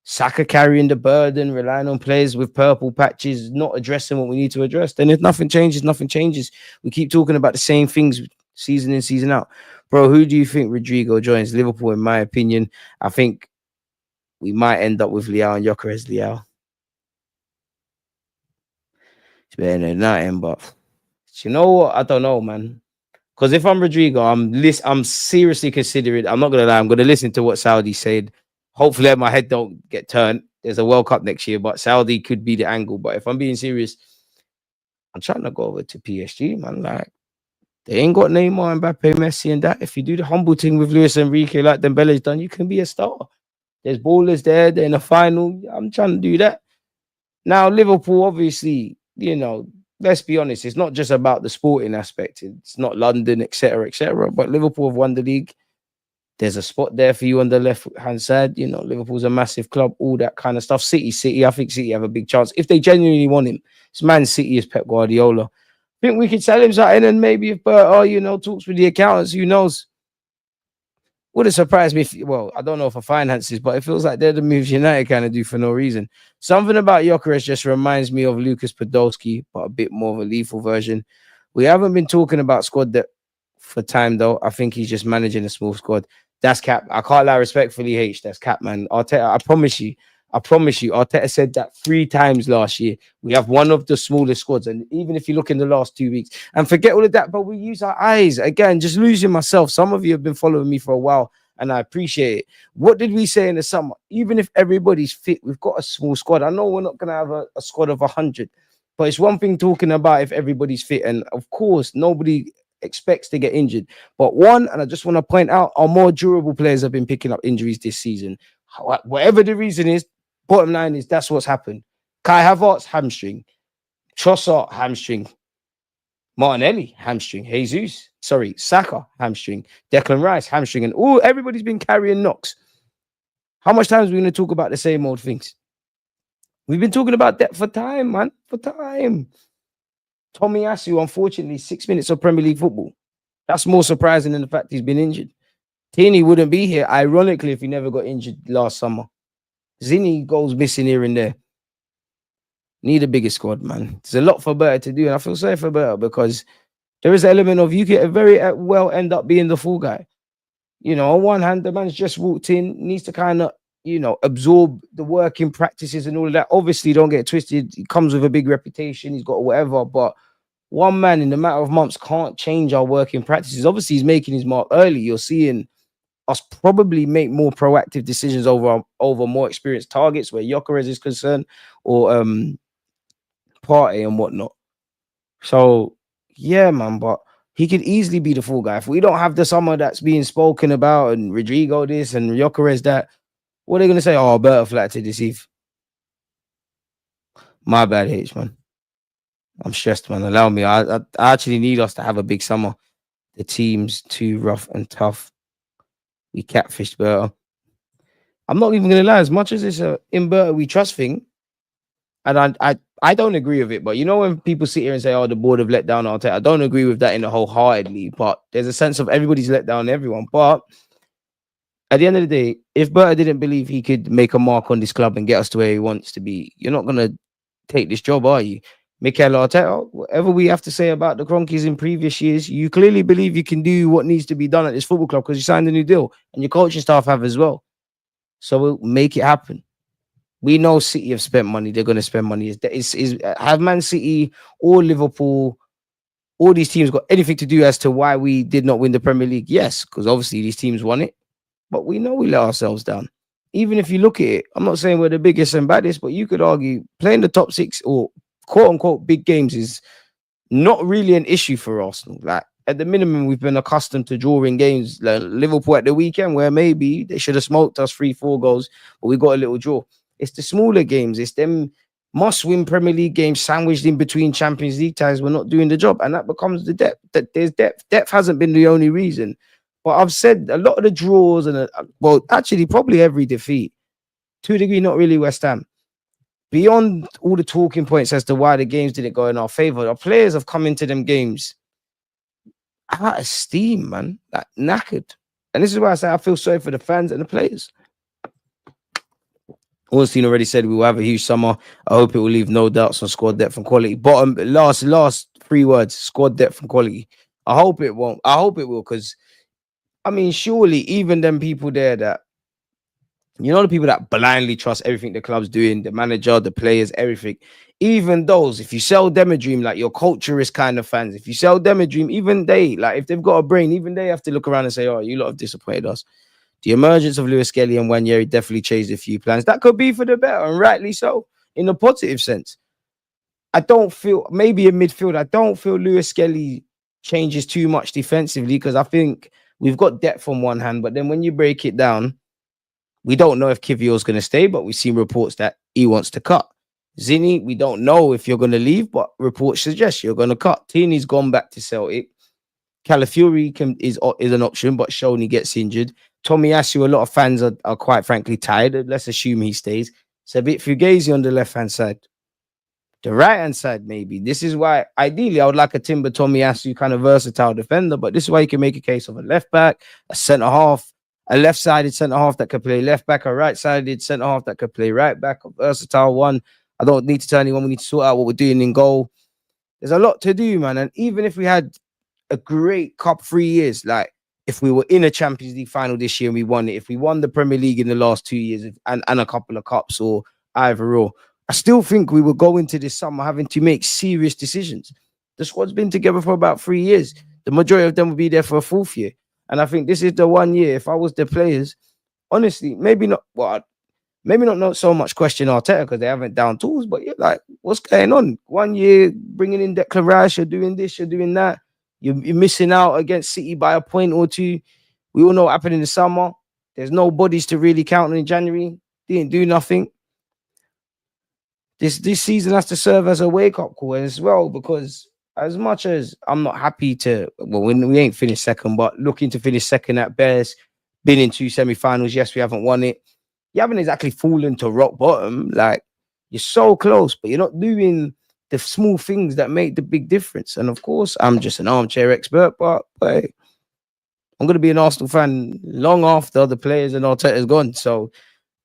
Saka carrying the burden, relying on players with purple patches, not addressing what we need to address, then if nothing changes, nothing changes. We keep talking about the same things season in, season out. Bro, who do you think Rodrygo joins? Liverpool, in my opinion. I think we might end up with Leao and Gyökeres. Leao. It's better than nothing, but you know what? I don't know, man. Because if I'm Rodrygo, I'm seriously considering. I'm not gonna lie. I'm gonna listen to what Saudi said. Hopefully, my head don't get turned. There's a World Cup next year, but Saudi could be the angle. But if I'm being serious, I'm trying to go over to PSG, man. Like they ain't got Neymar, Mbappe, Messi, and that. If you do the humble thing with Luis Enrique, like Dembele's done, you can be a star. There's ballers there. They're in the final. I'm trying to do that. Now, Liverpool, obviously, you know, let's be honest, it's not just about the sporting aspect. It's not London, etc., etc. But Liverpool have won the league. There's a spot there for you on the left-hand side. You know, Liverpool's a massive club, all that kind of stuff. City. I think City have a big chance. If they genuinely want him, it's Man City is Pep Guardiola. I think we could sell him something, and maybe if talks with the accountants, who knows? Wouldn't surprise me if, I don't know for finances, but it feels like they're the moves United kind of do for no reason. Something about Gyökeres just reminds me of Lucas Podolski, but a bit more of a lethal version. We haven't been talking about squad depth for time, though. I think he's just managing a small squad. That's cap. I can't lie respectfully, H. That's cap, man. Arteta, I promise you, Arteta said that 3 times last year. We have one of the smallest squads. And even if you look in the last 2 weeks and forget all of that, but we use our eyes. Again, just losing myself. Some of you have been following me for a while and I appreciate it. What did we say in the summer? Even if everybody's fit, we've got a small squad. I know we're not going to have a squad of 100, but it's one thing talking about if everybody's fit. And of course, nobody expects to get injured. But one, and I just want to point out, our more durable players have been picking up injuries this season. Whatever the reason is, bottom line is that's what's happened. Kai Havertz, hamstring. Trossard, hamstring. Martinelli, hamstring. Saka, hamstring. Declan Rice, hamstring. And everybody's been carrying knocks. How much time are we going to talk about the same old things? We've been talking about that for time, man. For time. Tomiyasu, unfortunately, 6 minutes of Premier League football. That's more surprising than the fact he's been injured. Tierney wouldn't be here, ironically, if he never got injured last summer. Zinni goes missing here and there. Need a bigger squad, man. There's a lot for Berta to do, and I feel sorry for Berta because there is an element of you can very well end up being the fool guy. You know, on one hand, the man's just walked in, needs to kind of, absorb the working practices and all of that. Obviously, don't get it twisted. He comes with a big reputation. He's got whatever, but one man in a matter of months can't change our working practices. Obviously, he's making his mark early. You're seeing us probably make more proactive decisions over more experienced targets where Gyökeres is concerned or Partey and whatnot. So, yeah, man, but he could easily be the full guy. If we don't have the summer that's being spoken about and Rodrygo this and Gyökeres that, what are they going to say? Oh, Berta flat to deceive. My bad, H, man. I'm stressed, man. Allow me. I actually need us to have a big summer. The team's too rough and tough. We catfished Berta. I'm not even going to lie. As much as it's a in Berta we trust thing, and I don't agree with it, but you know when people sit here and say, oh, the board have let down Arteta, I don't agree with that in a wholeheartedly, but there's a sense of everybody's let down everyone. But At the end of the day, if Berta didn't believe he could make a mark on this club and get us to where he wants to be, you're not gonna take this job, are you? Mikel Arteta, whatever we have to say about the Cronkies in previous years, you clearly believe you can do what needs to be done at this football club because you signed a new deal and your coaching staff have as well. So we'll make it happen. We know City have spent money. They're going to spend money. Have Man City or Liverpool, all these teams got anything to do as to why we did not win the Premier League? Yes, because obviously these teams won it. But we know we let ourselves down. Even if you look at it, I'm not saying we're the biggest and baddest, but you could argue playing the top six or quote unquote big games is not really an issue for Arsenal. Like at the minimum, we've been accustomed to drawing games like Liverpool at the weekend, where maybe they should have smoked us 3-4 goals, but we got a little draw. It's the smaller games, it's them must-win Premier League games sandwiched in between Champions League ties. We're not doing the job, and that becomes the depth. That there's depth. Depth hasn't been the only reason, but I've said a lot of the draws and well, actually, probably every defeat to a degree, not really West Ham. Beyond all the talking points as to why the games didn't go in our favor, our players have come into them games out of steam, man, like knackered. And this is why I say I feel sorry for the fans and the players. Ornstein already said we will have a huge summer. I hope it will leave no doubts on squad depth and quality. Bottom last 3 words: squad depth and quality. I hope it won't. I hope it will, because I mean, surely even them people there that, you know, the people that blindly trust everything the club's doing, the manager, the players, everything. Even those, if you sell them a dream, like your culturist kind of fans, if you sell them a dream, even they, like if they've got a brain, even they have to look around and say, oh, you lot have disappointed us. The emergence of Lewis Kelly and Wanyeri definitely changed a few plans. That could be for the better, and rightly so, in a positive sense. I don't feel, maybe in midfield, I don't feel Lewis Kelly changes too much defensively, because I think we've got depth on one hand, but then when you break it down, we don't know if Kivio's going to stay, but we've seen reports that he wants to cut. Zinni, we don't know if you're going to leave, but reports suggest you're going to cut. Tini's gone back to Celtic. Calafiori is an option, but Shoney gets injured. Tomiyasu, a lot of fans are quite frankly tired. Let's assume he stays. It's a bit Fugazi on the left-hand side. The right-hand side, maybe. This is why, ideally, I would like a Timber Tomiyasu kind of versatile defender, but this is why you can make a case of a left-back, a centre-half, a left-sided centre-half that could play left-back, a right-sided centre-half that could play right-back, a versatile one. I don't need to tell anyone. We need to sort out what we're doing in goal. There's a lot to do, man. And even if we had a great cup 3 years, like if we were in a Champions League final this year and we won it, if we won the Premier League in the last 2 years and a couple of cups or either or, I still think we would go into this summer having to make serious decisions. The squad's been together for about 3 years. The majority of them will be there for a 4th year. And I think this is the 1 year, if I was the players, honestly, maybe not so much question Arteta because they haven't down tools, but you're like, what's going on? 1 year bringing in Declan Rice, you're doing this, you're doing that. You're missing out against City by a point or two. We all know what happened in the summer. There's no bodies to really count on in January. Didn't do nothing. This season has to serve as a wake-up call as well, because as much as I'm not happy to, well, we ain't finished second, but looking to finish second at best, been in 2 semi-finals. Yes, we haven't won it. You haven't exactly fallen to rock bottom. Like, you're so close, but you're not doing the small things that make the big difference. And of course, I'm just an armchair expert, but hey, I'm going to be an Arsenal fan long after the players and Arteta's gone. So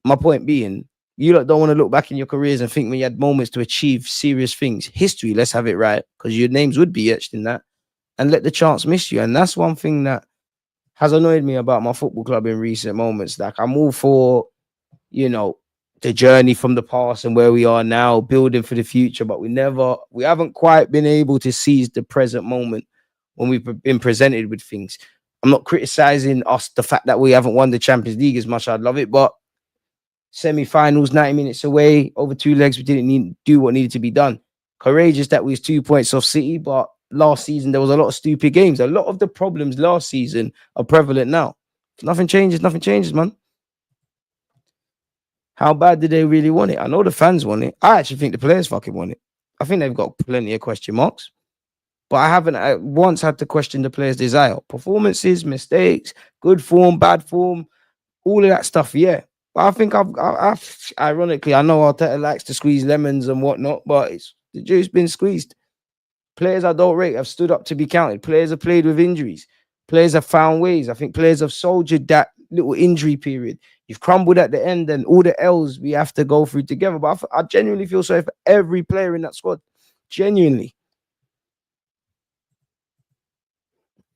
my point being, you don't want to look back in your careers and think when you had moments to achieve serious things. History, let's have it right, because your names would be etched in that, and let the chance miss you. And that's one thing that has annoyed me about my football club in recent moments. Like, I'm all for, you know, the journey from the past and where we are now, building for the future, but we haven't quite been able to seize the present moment when we've been presented with things. I'm not criticizing us, the fact that we haven't won the Champions League as much as I'd love it, but semi-finals, 90 minutes away, over 2 legs, we didn't do what needed to be done. Courageous that we was 2 points off City, but last season there was a lot of stupid games. A lot of the problems last season are prevalent now. If nothing changes, man. How bad did they really want it? I know the fans want it. I actually think the players fucking want it. I think they've got plenty of question marks. But I haven't once had to question the players' desire. Performances, mistakes, good form, bad form, all of that stuff, yeah. But I think I've ironically, I know Arteta likes to squeeze lemons and whatnot, but the juice been squeezed. Players I don't rate have stood up to be counted. Players have played with injuries. Players have found ways. I think players have soldiered that little injury period. You've crumbled at the end, and all the L's we have to go through together. But I genuinely feel sorry for every player in that squad. Genuinely,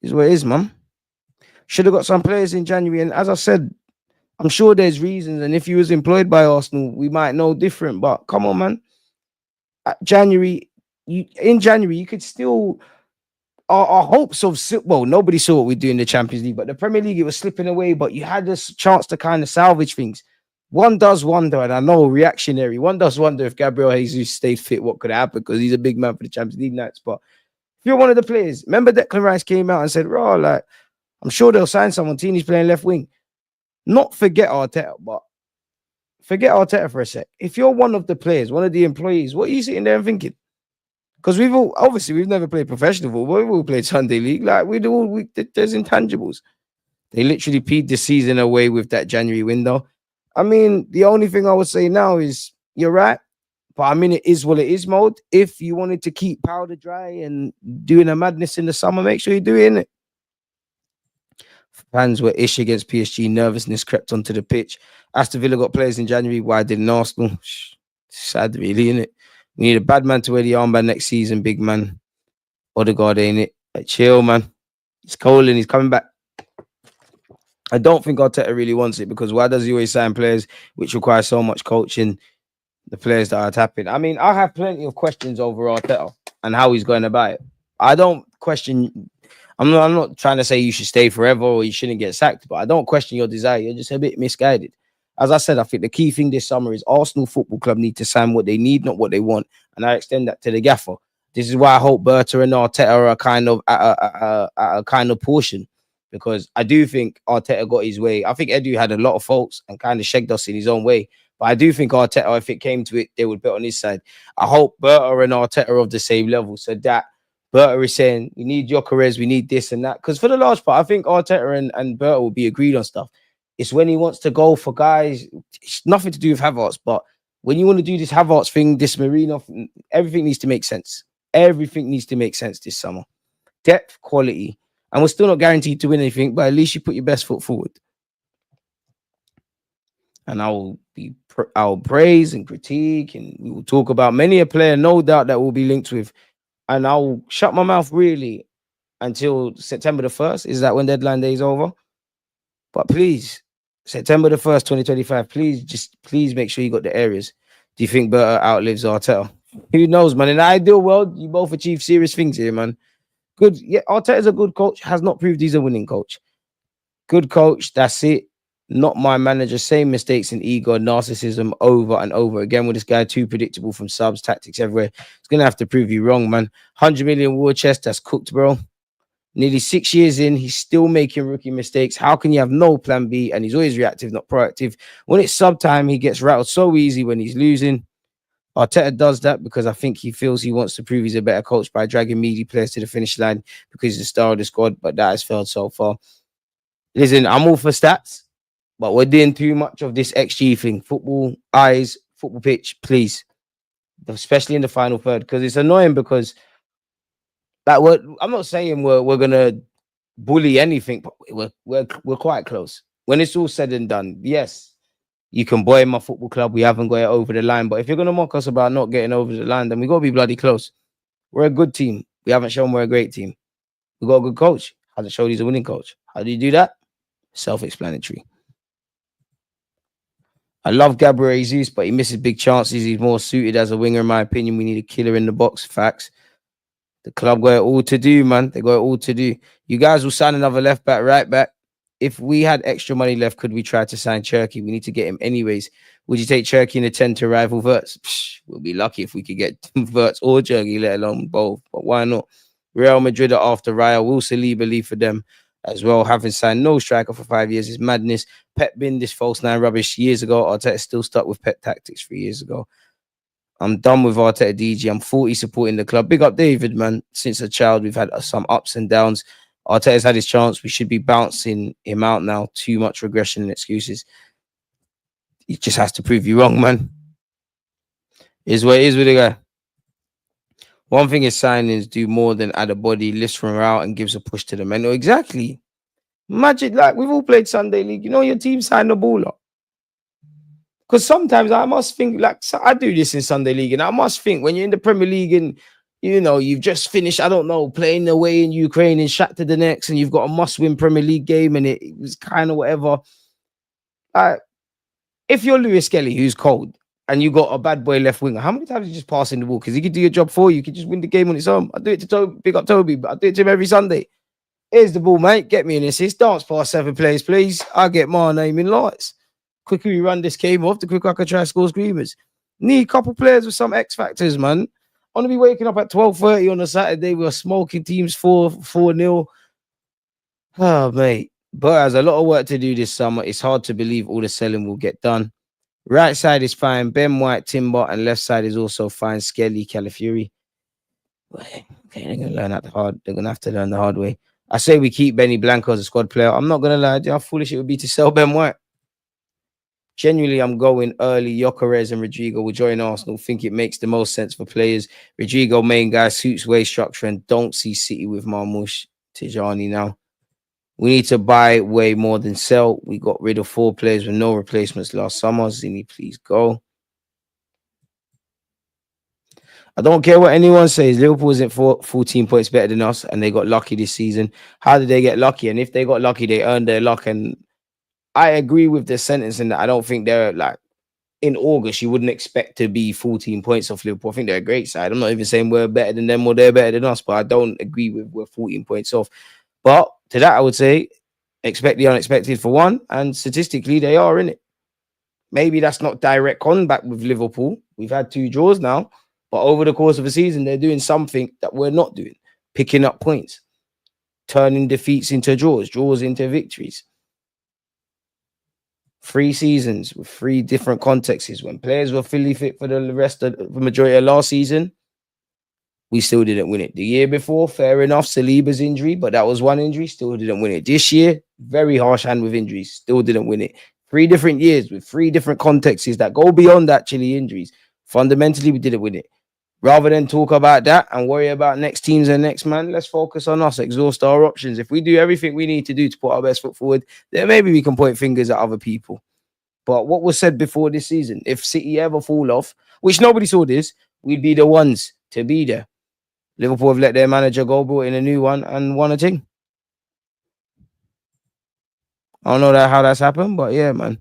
is what it is, man. Should have got some players in January, and as I said, I'm sure there's reasons. And if you was employed by Arsenal, we might know different. But come on, man. January, in January, you could still our hopes of well, nobody saw what we do in the Champions League, but the Premier League it was slipping away. But you had this chance to kind of salvage things. One does wonder, and I know reactionary. One does wonder if Gabriel Jesus stayed fit, what could happen because he's a big man for the Champions League nights. But if you're one of the players, remember Declan Rice came out and said, "Raw, like I'm sure they'll sign someone. Tini's playing left wing." Not forget Arteta, but forget Arteta for a sec. If you're one of the players, one of the employees, what are you sitting there and thinking? Because we've never played professional football. We've all played Sunday League. Like there's intangibles. They literally peed the season away with that January window. I mean, the only thing I would say now is you're right, but I mean it is what it is mode. If you wanted to keep powder dry and doing a madness in the summer, make sure you do it. Fans were ish against PSG. Nervousness crept onto the pitch. Aston Villa got players in January. Why didn't Arsenal? Sad, really, innit? We need a bad man to wear the armband next season, big man. Odegaard, ain't it? Like, chill, man. He's cold and he's coming back. I don't think Arteta really wants it because why does he always sign players which require so much coaching? The players that are tapping. I mean, I have plenty of questions over Arteta and how he's going about it. I don't question. I'm not trying to say you should stay forever or you shouldn't get sacked, but I don't question your desire. You're just a bit misguided. As I said, I think the key thing this summer is Arsenal Football Club need to sign what they need, not what they want. And I extend that to the gaffer. This is why I hope Berta and Arteta are kind of at a kind of portion. Because I do think Arteta got his way. I think Edu had a lot of faults and kind of shagged us in his own way. But I do think Arteta, if it came to it, they would bet on his side. I hope Berta and Arteta are of the same level. So that Berta is saying, we need Gyökeres, we need this and that. Because for the large part, I think Arteta and Berta will be agreed on stuff. It's when he wants to go for guys. It's nothing to do with Havertz. But when you want to do this Havertz thing, this Marino, everything needs to make sense. Everything needs to make sense this summer. Depth, quality. And we're still not guaranteed to win anything, but at least you put your best foot forward. And I'll praise and critique, and we will talk about many a player, no doubt, that will be linked with. And I'll shut my mouth really until September the 1st. Is that when deadline day is over? But please, September the 1st, 2025, please make sure you got the areas. Do you think Berta outlives Arteta? Who knows, man? In the ideal world, you both achieve serious things here, man. Good. Yeah, Arteta's a good coach. Has not proved he's a winning coach. Good coach. That's it. Not my manager. Same mistakes and ego, narcissism over and over again with this guy. Too predictable from subs, tactics everywhere. It's going to have to prove you wrong, man. 100 million war chest. That's cooked, bro. Nearly 6 years in, he's still making rookie mistakes. How can you have no plan B? And he's always reactive, not proactive. When it's sub time, he gets rattled so easy when he's losing. Arteta does that because I think he feels he wants to prove he's a better coach by dragging meaty players to the finish line because he's the star of the squad, but that has failed so far. Listen, I'm all for stats, but we're doing too much of this XG thing. Football, eyes, football pitch, please. Especially in the final third, because it's annoying because I'm not saying we're gonna bully anything, but we're quite close. When it's all said and done, yes, you can boy my football club. We haven't got it over the line. But if you're going to mock us about not getting over the line, then we got to be bloody close. We're a good team. We haven't shown we're a great team. We got a good coach. Hasn't showed he's a winning coach. How do you do that? Self-explanatory. I love Gabriel Jesus, but he misses big chances. He's more suited as a winger, in my opinion. We need a killer in the box. Facts. The club got it all to do, man. They got it all to do. You guys will sign another left back, right back. If we had extra money left, could we try to sign Cherky? We need to get him anyways. Would you take Cherky in a 10 to rival Verts? We'll be lucky if we could get Verts or Cherky, let alone both. But why not? Real Madrid are after Raya. Will Saliba leave for them as well? Having signed no striker for 5 years is madness. Pep bin this false nine rubbish years ago. Arteta still stuck with Pep tactics 3 years ago. I'm done with Arteta DG. I'm 40 supporting the club. Big up David, man. Since a child, we've had some ups and downs. Arteta's had his chance. We should be bouncing him out now. Too much regression and excuses. He just has to prove you wrong, man. Is what it is with the guy. One thing is signings do more than add a body, lifts from out and gives a push to the men. No, exactly. Imagine, like, we've all played Sunday League. You know, your team signed the ball up. Because sometimes I must think, like, so I do this in Sunday League, and I must think when you're in the Premier League and, you know, you've just finished, I don't know, playing away in Ukraine and Shakhtar the next, and you've got a must-win Premier League game, and it was kind of whatever. Like, if you're Lewis Kelly, who's cold, and you got a bad boy left winger, how many times you just passing the ball? Because he could do your job for you. You could just win the game on its own. I do it to Toby, pick up Toby, but I do it to him every Sunday. Here's the ball, mate. Get me an assist. Dance past 7 players, please. I get my name in lights. Quicker we run this game off, the quicker I can try to score screamers. Need a couple players with some X factors, man. I want to be waking up at 12:30 on a Saturday. We're smoking teams 4-0. Oh, mate. But there's a lot of work to do this summer. It's hard to believe all the selling will get done. Right side is fine. Ben White, Timber, and left side is also fine. Skelly, Calafiori. Okay, they're gonna learn that hard. They're gonna have to learn the hard way. I say we keep Benny Blanco as a squad player. I'm not gonna lie. Do you know how foolish it would be to sell Ben White? Genuinely, I'm going early. Gyökeres and Rodrygo will join Arsenal. Think it makes the most sense for players. Rodrygo, main guy, suits way structure, and don't see City with Marmoush Tijani now. We need to buy way more than sell. We got rid of 4 players with no replacements last summer. Zini, please go. I don't care what anyone says. Liverpool isn't 14 points better than us, and they got lucky this season. How did they get lucky? And if they got lucky, they earned their luck. And I agree with the sentence in that I don't think they're like in August, you wouldn't expect to be 14 points off Liverpool. I think they're a great side. I'm not even saying we're better than them or they're better than us, but I don't agree with we're 14 points off. But to that, I would say expect the unexpected for one, and statistically, they are in it. Maybe that's not direct combat with Liverpool. We've had 2 draws now, but over the course of a season, they're doing something that we're not doing, picking up points, turning defeats into draws into victories. 3 seasons with 3 different contexts. When players were fully fit for the rest of the majority of last season, we still didn't win it. The year before, fair enough, Saliba's injury, but that was one injury, still didn't win it. This year, very harsh hand with injuries, still didn't win it. 3 different years with 3 different contexts that go beyond actually injuries. Fundamentally, we didn't win it. Rather than talk about that and worry about next teams and next man, let's focus on us, exhaust our options. If we do everything we need to do to put our best foot forward, then maybe we can point fingers at other people. But what was said before this season, if City ever fall off, which nobody saw this, we'd be the ones to be there. Liverpool have let their manager go, brought in a new one, and won a thing. I don't know how that's happened, but yeah, man.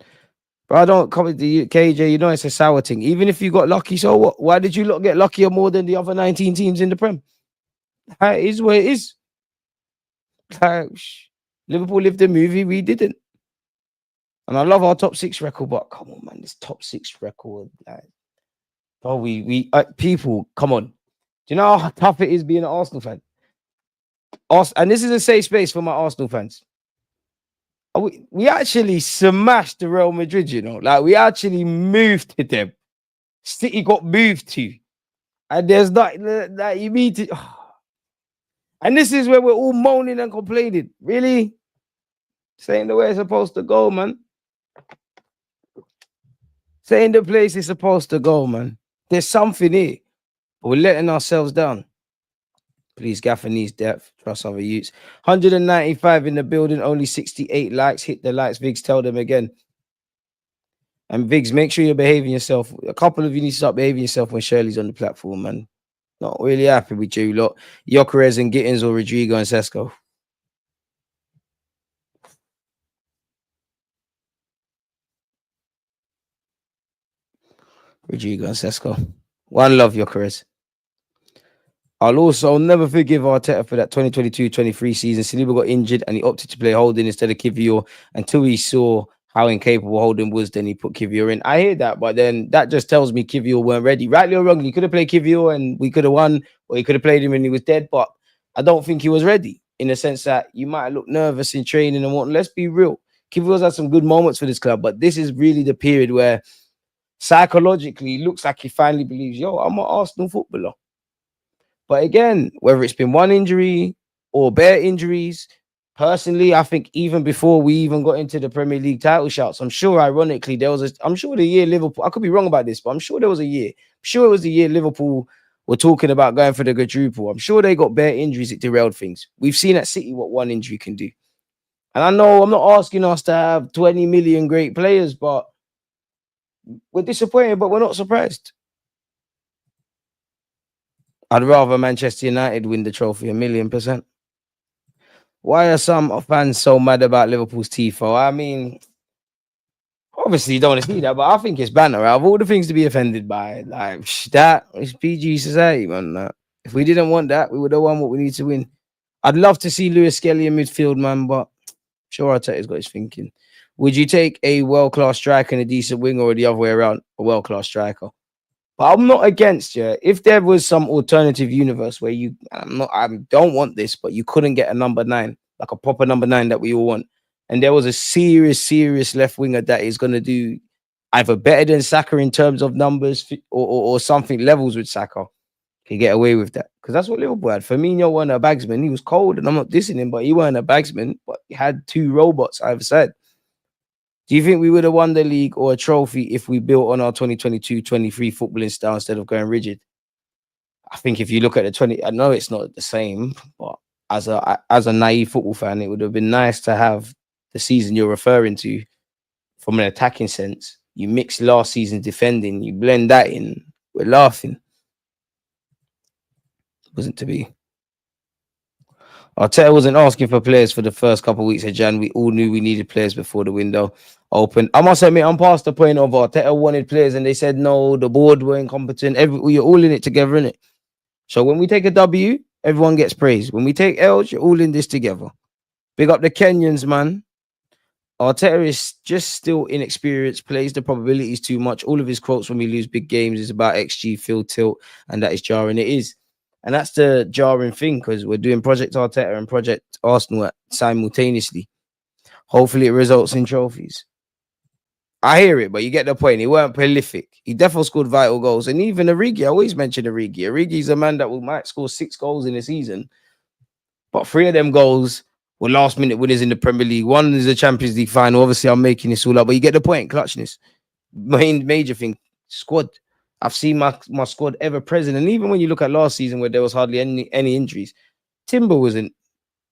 But I don't come with the KJ, you know it's a sour thing. Even if you got lucky, so what? Why did you not get luckier more than the other 19 teams in the Prem? It is what it is. Liverpool lived the movie, we didn't. And I love our top 6 record, but come on, man, this top 6 record, like, oh, we people, come on. Do you know how tough it is being an Arsenal fan? And this is a safe space for my Arsenal fans. We actually smashed the Real Madrid, you know, like we actually moved to them. City got moved to, and there's not that you mean to. And this is where we're all moaning and complaining. Really, saying the way it's supposed to go, man. Saying the place is supposed to go, man. There's something here, but we're letting ourselves down. Please, Gaffer needs depth. Trust other youths. 195 in the building, only 68 likes. Hit the likes, Viggs. Tell them again. And Viggs, make sure you're behaving yourself. A couple of you need to start behaving yourself when Shirley's on the platform, man. Not really happy with you lot. Gyökeres and Gittins or Rodrygo and Sesko. Rodrygo and Sesko. One love, Gyökeres. I'll also never forgive Arteta for that 2022-23 season. Saliba got injured and he opted to play Holding instead of Kivior until he saw how incapable Holding was. Then he put Kivior in. I hear that, but then that just tells me Kivior weren't ready. Rightly or wrongly, he could have played Kivior and we could have won, or he could have played him when he was dead, but I don't think he was ready in the sense that you might look nervous in training and whatnot. Let's be real. Kivior's had some good moments for this club, but this is really the period where psychologically it looks like he finally believes, yo, I'm an Arsenal footballer. But again, whether it's been one injury or bare injuries, personally, I think even before we even got into the Premier League title shouts, I'm sure ironically I'm sure the year Liverpool, I could be wrong about this, but I'm sure there was a year. I'm sure it was the year Liverpool were talking about going for the quadruple. I'm sure they got bare injuries, it derailed things. We've seen at City what one injury can do. And I know I'm not asking us to have 20 million great players, but we're disappointed, but we're not surprised. I'd rather Manchester United win the trophy 1,000,000%. Why are some fans so mad about Liverpool's tifo? I mean, obviously you don't want to see that, but I think it's banter. Out of all the things to be offended by, like that is PG society, man. If we didn't want that, we would have won what we need to win. I'd love to see Lewis Skelly in midfield, man, but sure Arteta's got his thinking. Would you take a world-class striker and a decent winger, or the other way around, a world-class striker? But I'm not against you. If there was some alternative universe where I don't want this, but you couldn't get a number 9, like a proper number 9 that we all want, and there was a serious left winger that is going to do either better than Saka in terms of numbers, or something levels with Saka, can get away with that, because that's what Liverpool had. Firmino wasn't a bagsman. He was cold, and I'm not dissing him, but he wasn't a bagsman. But he had 2 robots either side. Do you think we would have won the league or a trophy if we built on our 2022-23 footballing style instead of going rigid? I think if you look at the 20, I know it's not the same, but as a naive football fan, it would have been nice to have the season you're referring to from an attacking sense. You mix last season's defending, you blend that in. We're laughing. It wasn't to be. Arteta wasn't asking for players for the first couple of weeks of Jan. We all knew we needed players before the window opened. I must admit, I'm past the point of Arteta wanted players and they said no, the board were incompetent. You're all in it together, innit? So when we take a W, everyone gets praised. When we take L's, you're all in this together. Big up the Kenyans, man. Arteta is just still inexperienced, plays the probabilities too much. All of his quotes when we lose big games is about XG, field tilt, and that is jarring. It is. And that's the jarring thing, because we're doing Project Arteta and Project Arsenal simultaneously. Hopefully it results in trophies. I hear it, but you get the point. He weren't prolific. He definitely scored vital goals. And even Origi, I always mention Origi. Origi's a man that might score 6 goals in a season, but 3 of them goals were last-minute winners in the Premier League. One is the Champions League final. Obviously, I'm making this all up, but you get the point. Clutchness. Major thing. Squad. I've seen my squad ever present. And even when you look at last season where there was hardly any injuries, Timber wasn't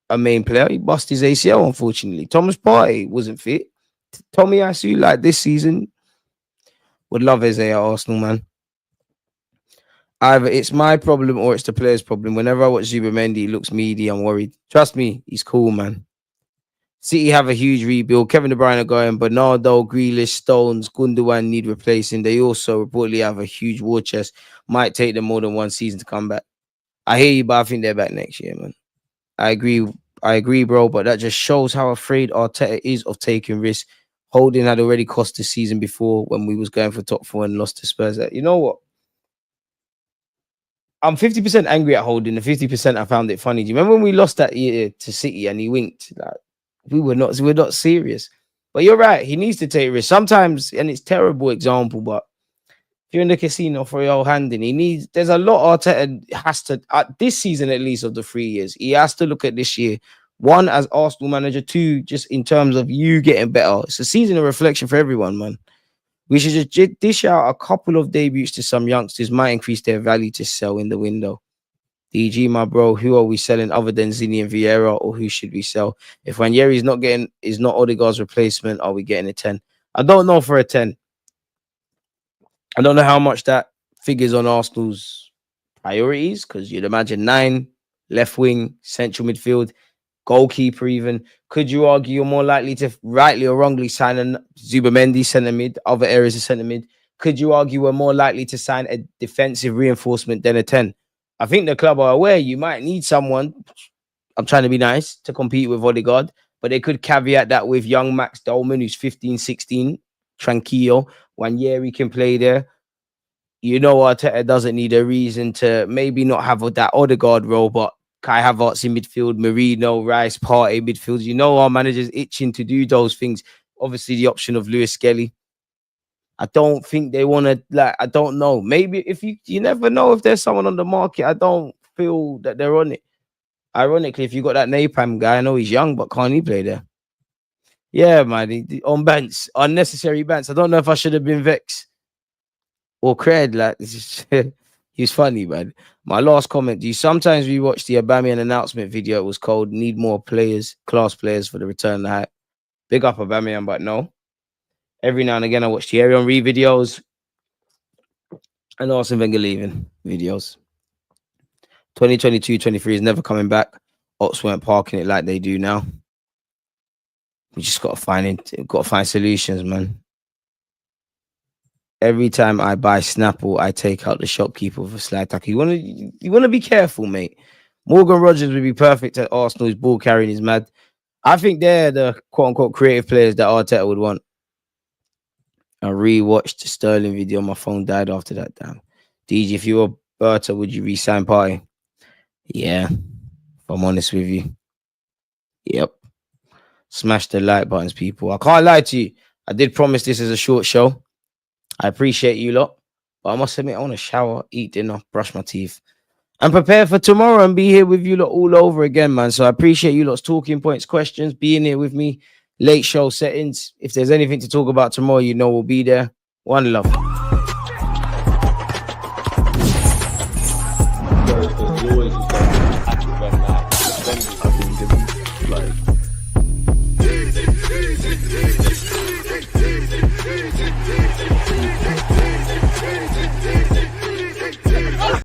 a main player. He bust his ACL, unfortunately. Thomas Partey wasn't fit. Tommy Asu, like this season, would love Eze at Arsenal, man. Either it's my problem or it's the player's problem. Whenever I watch Zubimendi, he looks meaty. I'm worried. Trust me, he's cool, man. City have a huge rebuild. Kevin De Bruyne are going. Bernardo, Grealish, Stones, Gundogan need replacing. They also reportedly have a huge war chest. Might take them more than one season to come back. I hear you, but I think they're back next year, man. I agree, bro. But that just shows how afraid Arteta is of taking risks. Holding had already cost the season before when we was going for top 4 and lost to Spurs. You know what? I'm 50% angry at Holding, and 50% I found it funny. Do you remember when we lost that year to City and he winked? Like, we're not serious. But you're right. He needs to take risks sometimes, and it's a terrible example. But if you're in the casino for your hand in, there's a lot Arteta has to, this season at least of the 3 years, he has to look at this year. 1, as Arsenal manager. 2, just in terms of you getting better. It's a season of reflection for everyone, man. We should just dish out a couple of debuts to some youngsters, might increase their value to sell in the window. DG, my bro, who are we selling other than Zini and Vieira, or who should we sell? If Ranieri is not Odegaard's replacement, are we getting a 10? I don't know for a 10. I don't know how much that figures on Arsenal's priorities, because you'd imagine 9, left wing, central midfield, goalkeeper even. Could you argue you're more likely to, rightly or wrongly, sign a Zubimendi centre mid, other areas of centre mid? Could you argue we're more likely to sign a defensive reinforcement than a 10? I think the club are aware you might need someone, I'm trying to be nice, to compete with Odegaard, but they could caveat that with young Max Dolman, who's 15, 16, tranquillo. Ranieri can play there. You know, Arteta doesn't need a reason to maybe not have that Odegaard role, but Kai Havertz in midfield, Marino, Rice, Partey midfield. You know, our manager's itching to do those things. Obviously, the option of Lewis Skelly. I don't think they want to, I don't know. Maybe if you never know if there's someone on the market. I don't feel that they're on it. Ironically, if you got that Napalm guy, I know he's young, but can't he play there? Yeah, man. On bants, unnecessary bants. I don't know if I should have been vexed or cred. Like, he's funny, man. My last comment: do you sometimes rewatch the Aubameyang announcement video? It was called "Need more players, class players for the return of the hype." Big up Aubameyang, but no. Every now and again, I watch Thierry Henry videos and Arsene Wenger leaving videos. 2022-23 is never coming back. Ops weren't parking it like they do now. We just got to find solutions, man. Every time I buy Snapple, I take out the shopkeeper with a slide tackle. You wanna be careful, mate. Morgan Rogers would be perfect at Arsenal. His ball carrying is mad. I think they're the quote unquote creative players that Arteta would want. I rewatched the Sterling video. My phone died after that. Damn. DJ, if you were Berta, would you re-sign Party? Yeah, if I'm honest with you. Yep. Smash the like buttons, people. I can't lie to you. I did promise this is a short show. I appreciate you lot. But I must admit, I want to shower, eat dinner, brush my teeth, and prepare for tomorrow and be here with you lot all over again, man. So I appreciate you lot's talking points, questions, being here with me. Late show settings. If there's anything to talk about tomorrow, you know we'll be there. One love. Like